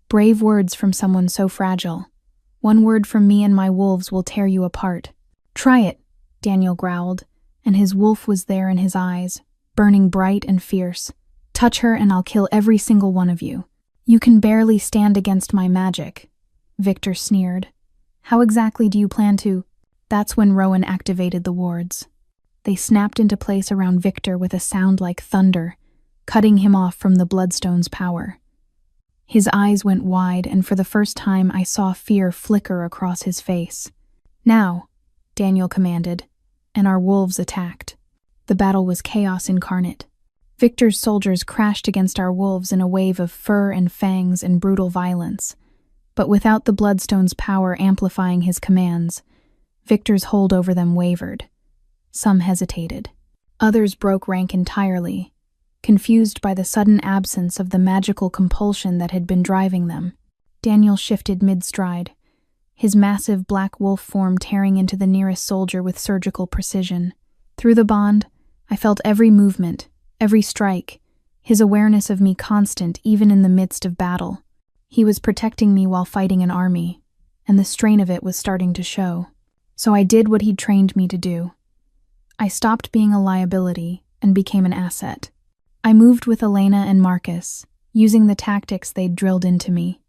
"Brave words from someone so fragile. One word from me and my wolves will tear you apart." "Try it," Daniel growled, and his wolf was there in his eyes, burning bright and fierce. "Touch her and I'll kill every single one of you." "You can barely stand against my magic," Victor sneered. "How exactly do you plan to—" That's when Rowan activated the wards. They snapped into place around Victor with a sound like thunder, cutting him off from the Bloodstone's power. His eyes went wide, and for the first time I saw fear flicker across his face. "Now," Daniel commanded, and our wolves attacked. The battle was chaos incarnate. Victor's soldiers crashed against our wolves in a wave of fur and fangs and brutal violence. But without the Bloodstone's power amplifying his commands, Victor's hold over them wavered. Some hesitated. Others broke rank entirely, confused by the sudden absence of the magical compulsion that had been driving them. Daniel shifted mid-stride, his massive black wolf form tearing into the nearest soldier with surgical precision. Through the bond, I felt every movement, every strike, his awareness of me constant even in the midst of battle. He was protecting me while fighting an army, and the strain of it was starting to show. So I did what he'd trained me to do. I stopped being a liability and became an asset. I moved with Elena and Marcus, using the tactics they'd drilled into me.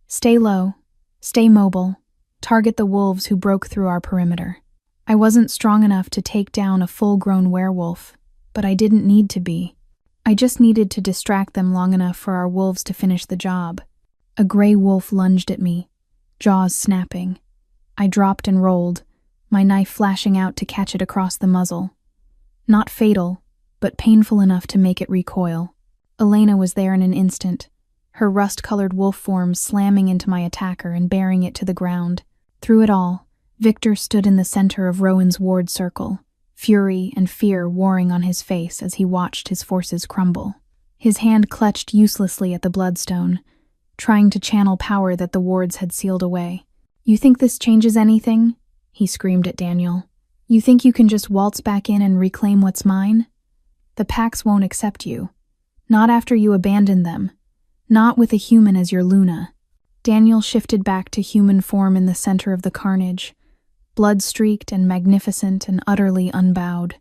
Stay low, stay mobile, target the wolves who broke through our perimeter. I wasn't strong enough to take down a full-grown werewolf, but I didn't need to be. I just needed to distract them long enough for our wolves to finish the job. A gray wolf lunged at me, jaws snapping. I dropped and rolled, my knife flashing out to catch it across the muzzle. Not fatal, but painful enough to make it recoil. Elena was there in an instant, her rust-colored wolf form slamming into my attacker and bearing it to the ground. Through it all, Victor stood in the center of Rowan's ward circle, fury and fear warring on his face as he watched his forces crumble. His hand clutched uselessly at the Bloodstone, trying to channel power that the wards had sealed away. "You think this changes anything?" he screamed at Daniel. "You think you can just waltz back in and reclaim what's mine? The packs won't accept you. Not after you abandon them. Not with a human as your Luna." Daniel shifted back to human form in the center of the carnage, blood-streaked and magnificent and utterly unbowed.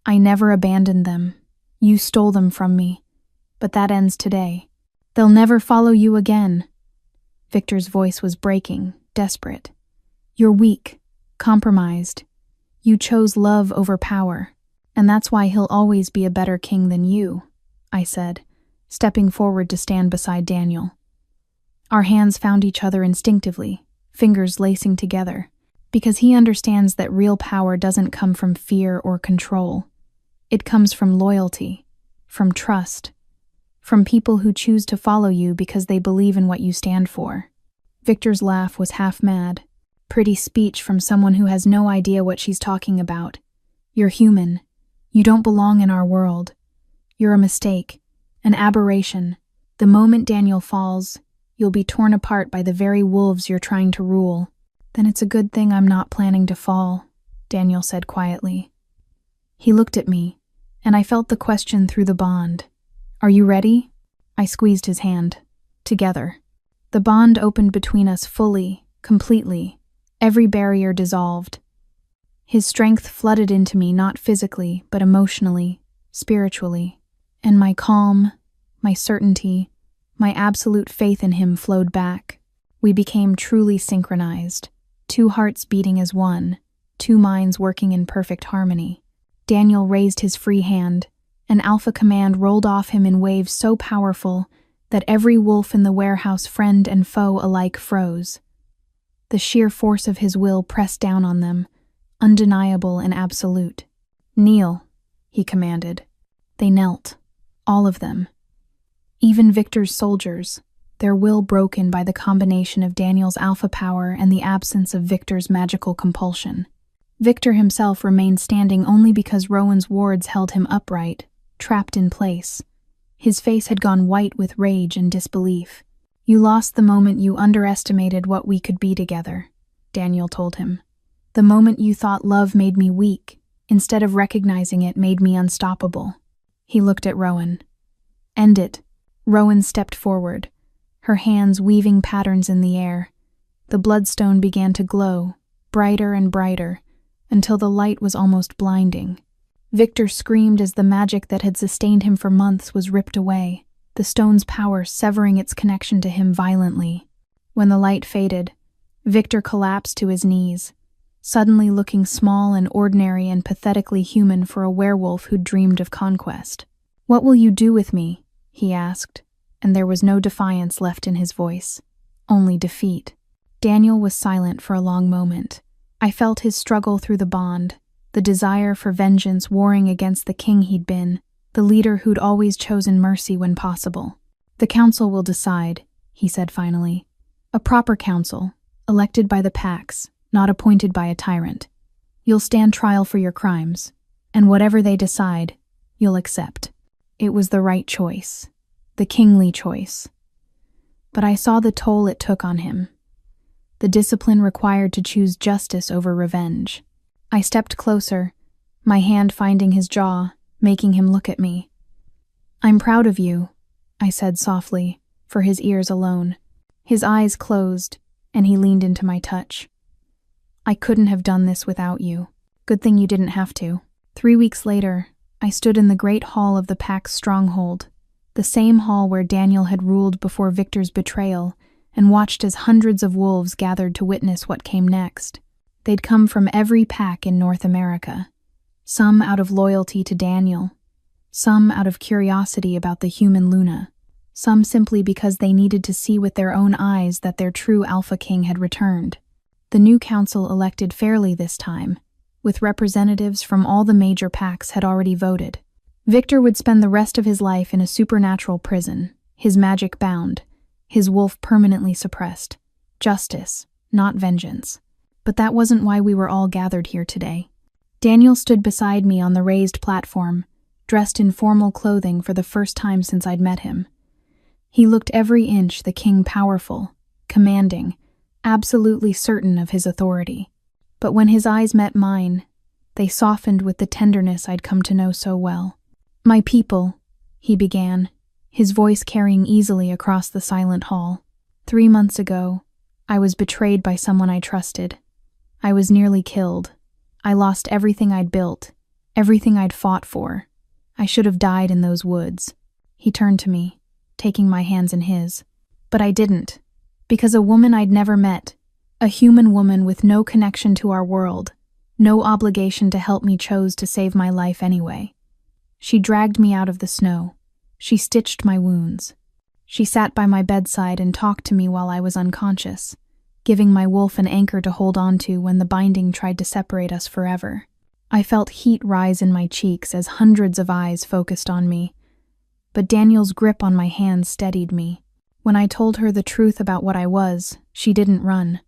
"I never abandoned them. You stole them from me. But that ends today. They'll never follow you again." Victor's voice was breaking, desperate. "You're weak, compromised. You chose love over power, and that's why he'll always be a better king than you," I said, stepping forward to stand beside Daniel. Our hands found each other instinctively, fingers lacing together, because he understands that real power doesn't come from fear or control. It comes from loyalty, from trust, from people who choose to follow you because they believe in what you stand for. Victor's laugh was half mad. Pretty speech from someone who has no idea what she's talking about. "You're human. You don't belong in our world. You're a mistake, an aberration. The moment Daniel falls, you'll be torn apart by the very wolves you're trying to rule." "Then it's a good thing I'm not planning to fall," Daniel said quietly. He looked at me, and I felt the question through the bond. "Are you ready?" I squeezed his hand. Together. The bond opened between us fully, completely. Every barrier dissolved. His strength flooded into me, not physically, but emotionally, spiritually. And my calm, my certainty, my absolute faith in him flowed back. We became truly synchronized. Two hearts beating as one, two minds working in perfect harmony. Daniel raised his free hand. An alpha command rolled off him in waves so powerful that every wolf in the warehouse, friend and foe alike, froze. The sheer force of his will pressed down on them, undeniable and absolute. "Kneel," he commanded. They knelt, all of them. Even Victor's soldiers, their will broken by the combination of Daniel's alpha power and the absence of Victor's magical compulsion. Victor himself remained standing only because Rowan's wards held him upright, trapped in place. His face had gone white with rage and disbelief. "You lost the moment you underestimated what we could be together," Daniel told him. "The moment you thought love made me weak, instead of recognizing it made me unstoppable." He looked at Rowan. "End it." Rowan stepped forward, her hands weaving patterns in the air. The bloodstone began to glow, brighter and brighter, until the light was almost blinding. Victor screamed as the magic that had sustained him for months was ripped away, the stone's power severing its connection to him violently. When the light faded, Victor collapsed to his knees, suddenly looking small and ordinary and pathetically human for a werewolf who'd dreamed of conquest. "What will you do with me?" he asked, and there was no defiance left in his voice, only defeat. Daniel was silent for a long moment. I felt his struggle through the bond, the desire for vengeance warring against the king he'd been, the leader who'd always chosen mercy when possible. "The council will decide," he said finally. "A proper council, elected by the packs, not appointed by a tyrant. You'll stand trial for your crimes, and whatever they decide, you'll accept." It was the right choice, the kingly choice. But I saw the toll it took on him, the discipline required to choose justice over revenge. I stepped closer, my hand finding his jaw, making him look at me. "I'm proud of you," I said softly, for his ears alone. His eyes closed, and he leaned into my touch. "I couldn't have done this without you. Good thing you didn't have to." 3 weeks later, I stood in the great hall of the Pack's stronghold, the same hall where Daniel had ruled before Victor's betrayal, and watched as hundreds of wolves gathered to witness what came next. They'd come from every pack in North America, some out of loyalty to Daniel, some out of curiosity about the human Luna, some simply because they needed to see with their own eyes that their true Alpha King had returned. The new council elected fairly this time, with representatives from all the major packs had already voted. Victor would spend the rest of his life in a supernatural prison, his magic bound, his wolf permanently suppressed. Justice, not vengeance. But that wasn't why we were all gathered here today. Daniel stood beside me on the raised platform, dressed in formal clothing for the first time since I'd met him. He looked every inch the king powerful, commanding, absolutely certain of his authority. But when his eyes met mine, they softened with the tenderness I'd come to know so well. "My people," he began, his voice carrying easily across the silent hall. 3 months ago, I was betrayed by someone I trusted. I was nearly killed. I lost everything I'd built, everything I'd fought for. I should have died in those woods. He turned to me, taking my hands in his. But I didn't, because a woman I'd never met, a human woman with no connection to our world, no obligation to help me, chose to save my life anyway. She dragged me out of the snow. She stitched my wounds. She sat by my bedside and talked to me while I was unconscious, giving my wolf an anchor to hold on to when the binding tried to separate us forever. I felt heat rise in my cheeks as hundreds of eyes focused on me, but Daniel's grip on my hand steadied me. When I told her the truth about what I was, she didn't run.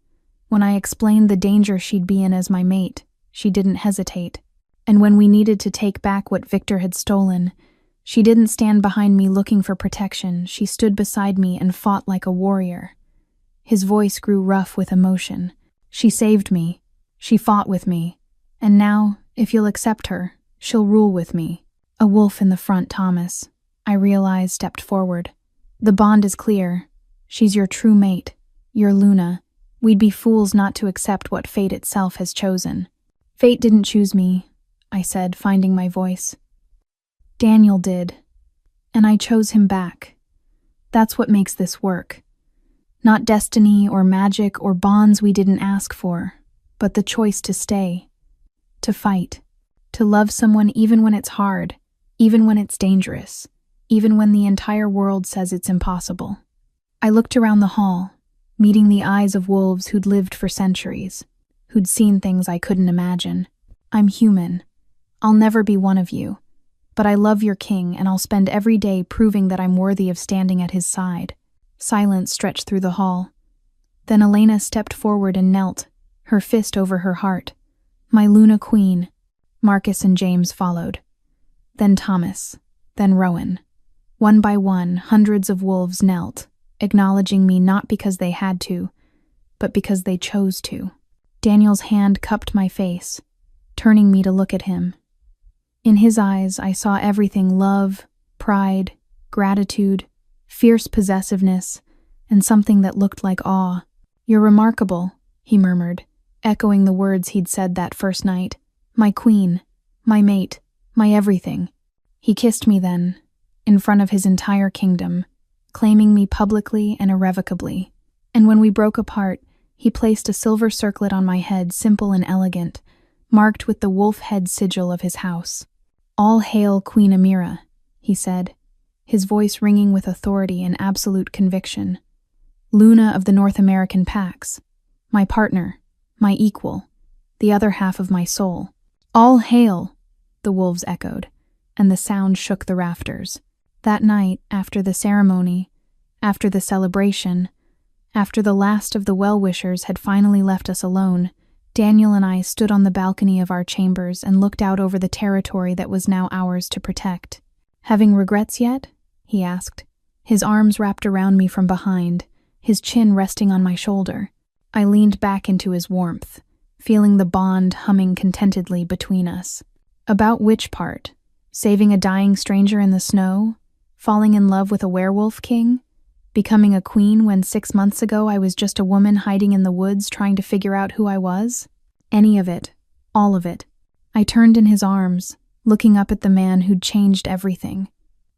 When I explained the danger she'd be in as my mate, she didn't hesitate. And when we needed to take back what Victor had stolen, she didn't stand behind me looking for protection. She stood beside me and fought like a warrior. His voice grew rough with emotion. "She saved me. She fought with me. And now, if you'll accept her, she'll rule with me." A wolf in the front, Thomas, I realized, stepped forward. "The bond is clear. She's your true mate, your Luna. We'd be fools not to accept what fate itself has chosen." "Fate didn't choose me," I said, finding my voice. "Daniel did. And I chose him back. That's what makes this work. Not destiny or magic or bonds we didn't ask for, but the choice to stay, to fight, to love someone even when it's hard, even when it's dangerous, even when the entire world says it's impossible." I looked around the hall, meeting the eyes of wolves who'd lived for centuries, who'd seen things I couldn't imagine. "I'm human. I'll never be one of you, but I love your king, and I'll spend every day proving that I'm worthy of standing at his side." Silence stretched through the hall. Then Elena stepped forward and knelt, her fist over her heart. My Luna Queen. Marcus and James followed. Then Thomas. Then Rowan. One by one, hundreds of wolves knelt, acknowledging me not because they had to, but because they chose to. Daniel's hand cupped my face, turning me to look at him. In his eyes, I saw everything: love, pride, gratitude, fierce possessiveness, and something that looked like awe. "You're remarkable," he murmured, echoing the words he'd said that first night. "My queen, my mate, my everything." He kissed me then, in front of his entire kingdom, claiming me publicly and irrevocably. And when we broke apart, he placed a silver circlet on my head, simple and elegant, marked with the wolf head sigil of his house. "All hail Queen Amira," he said, his voice ringing with authority and absolute conviction. "Luna of the North American Pax, my partner, my equal, the other half of my soul." "All hail," the wolves echoed, and the sound shook the rafters. That night, after the ceremony, after the celebration, after the last of the well-wishers had finally left us alone, Daniel and I stood on the balcony of our chambers and looked out over the territory that was now ours to protect. "Having regrets yet?" he asked, his arms wrapped around me from behind, his chin resting on my shoulder. I leaned back into his warmth, feeling the bond humming contentedly between us. "About which part? Saving a dying stranger in the snow? Falling in love with a werewolf king? Becoming a queen when 6 months ago I was just a woman hiding in the woods trying to figure out who I was?" "Any of it. All of it." I turned in his arms, looking up at the man who'd changed everything,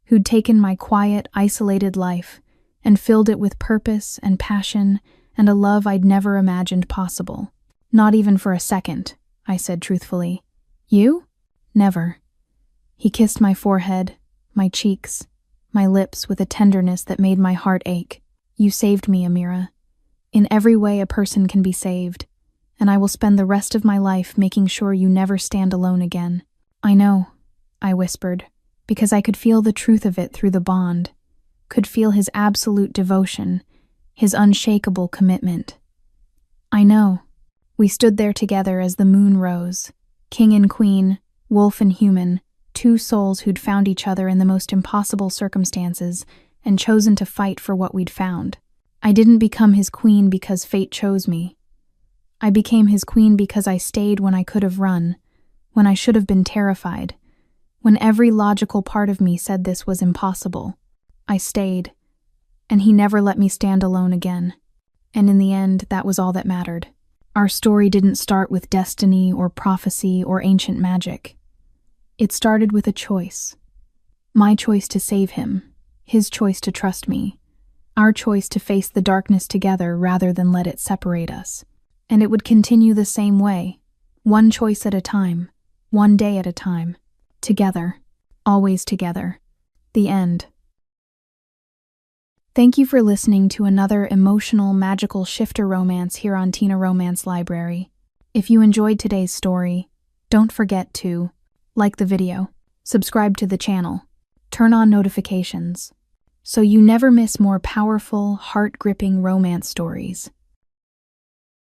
who'd taken my quiet, isolated life and filled it with purpose and passion and a love I'd never imagined possible. "Not even for a second," I said truthfully. "You?" "Never." He kissed my forehead, my cheeks, my lips with a tenderness that made my heart ache. "You saved me, Amira. In every way a person can be saved, and I will spend the rest of my life making sure you never stand alone again." "I know," I whispered, because I could feel the truth of it through the bond, could feel his absolute devotion, his unshakable commitment. "I know." We stood there together as the moon rose, king and queen, wolf and human, two souls who'd found each other in the most impossible circumstances and chosen to fight for what we'd found. I didn't become his queen because fate chose me. I became his queen because I stayed when I could have run, when I should have been terrified, when every logical part of me said this was impossible. I stayed, and he never let me stand alone again. And in the end, that was all that mattered. Our story didn't start with destiny or prophecy or ancient magic. It started with a choice. My choice to save him, his choice to trust me, our choice to face the darkness together rather than let it separate us. And it would continue the same way, one choice at a time, one day at a time, together, always together. The end. Thank you for listening to another emotional, magical shifter romance here on Tina Romance Library. If you enjoyed today's story, don't forget to like the video, subscribe to the channel, turn on notifications, so you never miss more powerful, heart-gripping romance stories.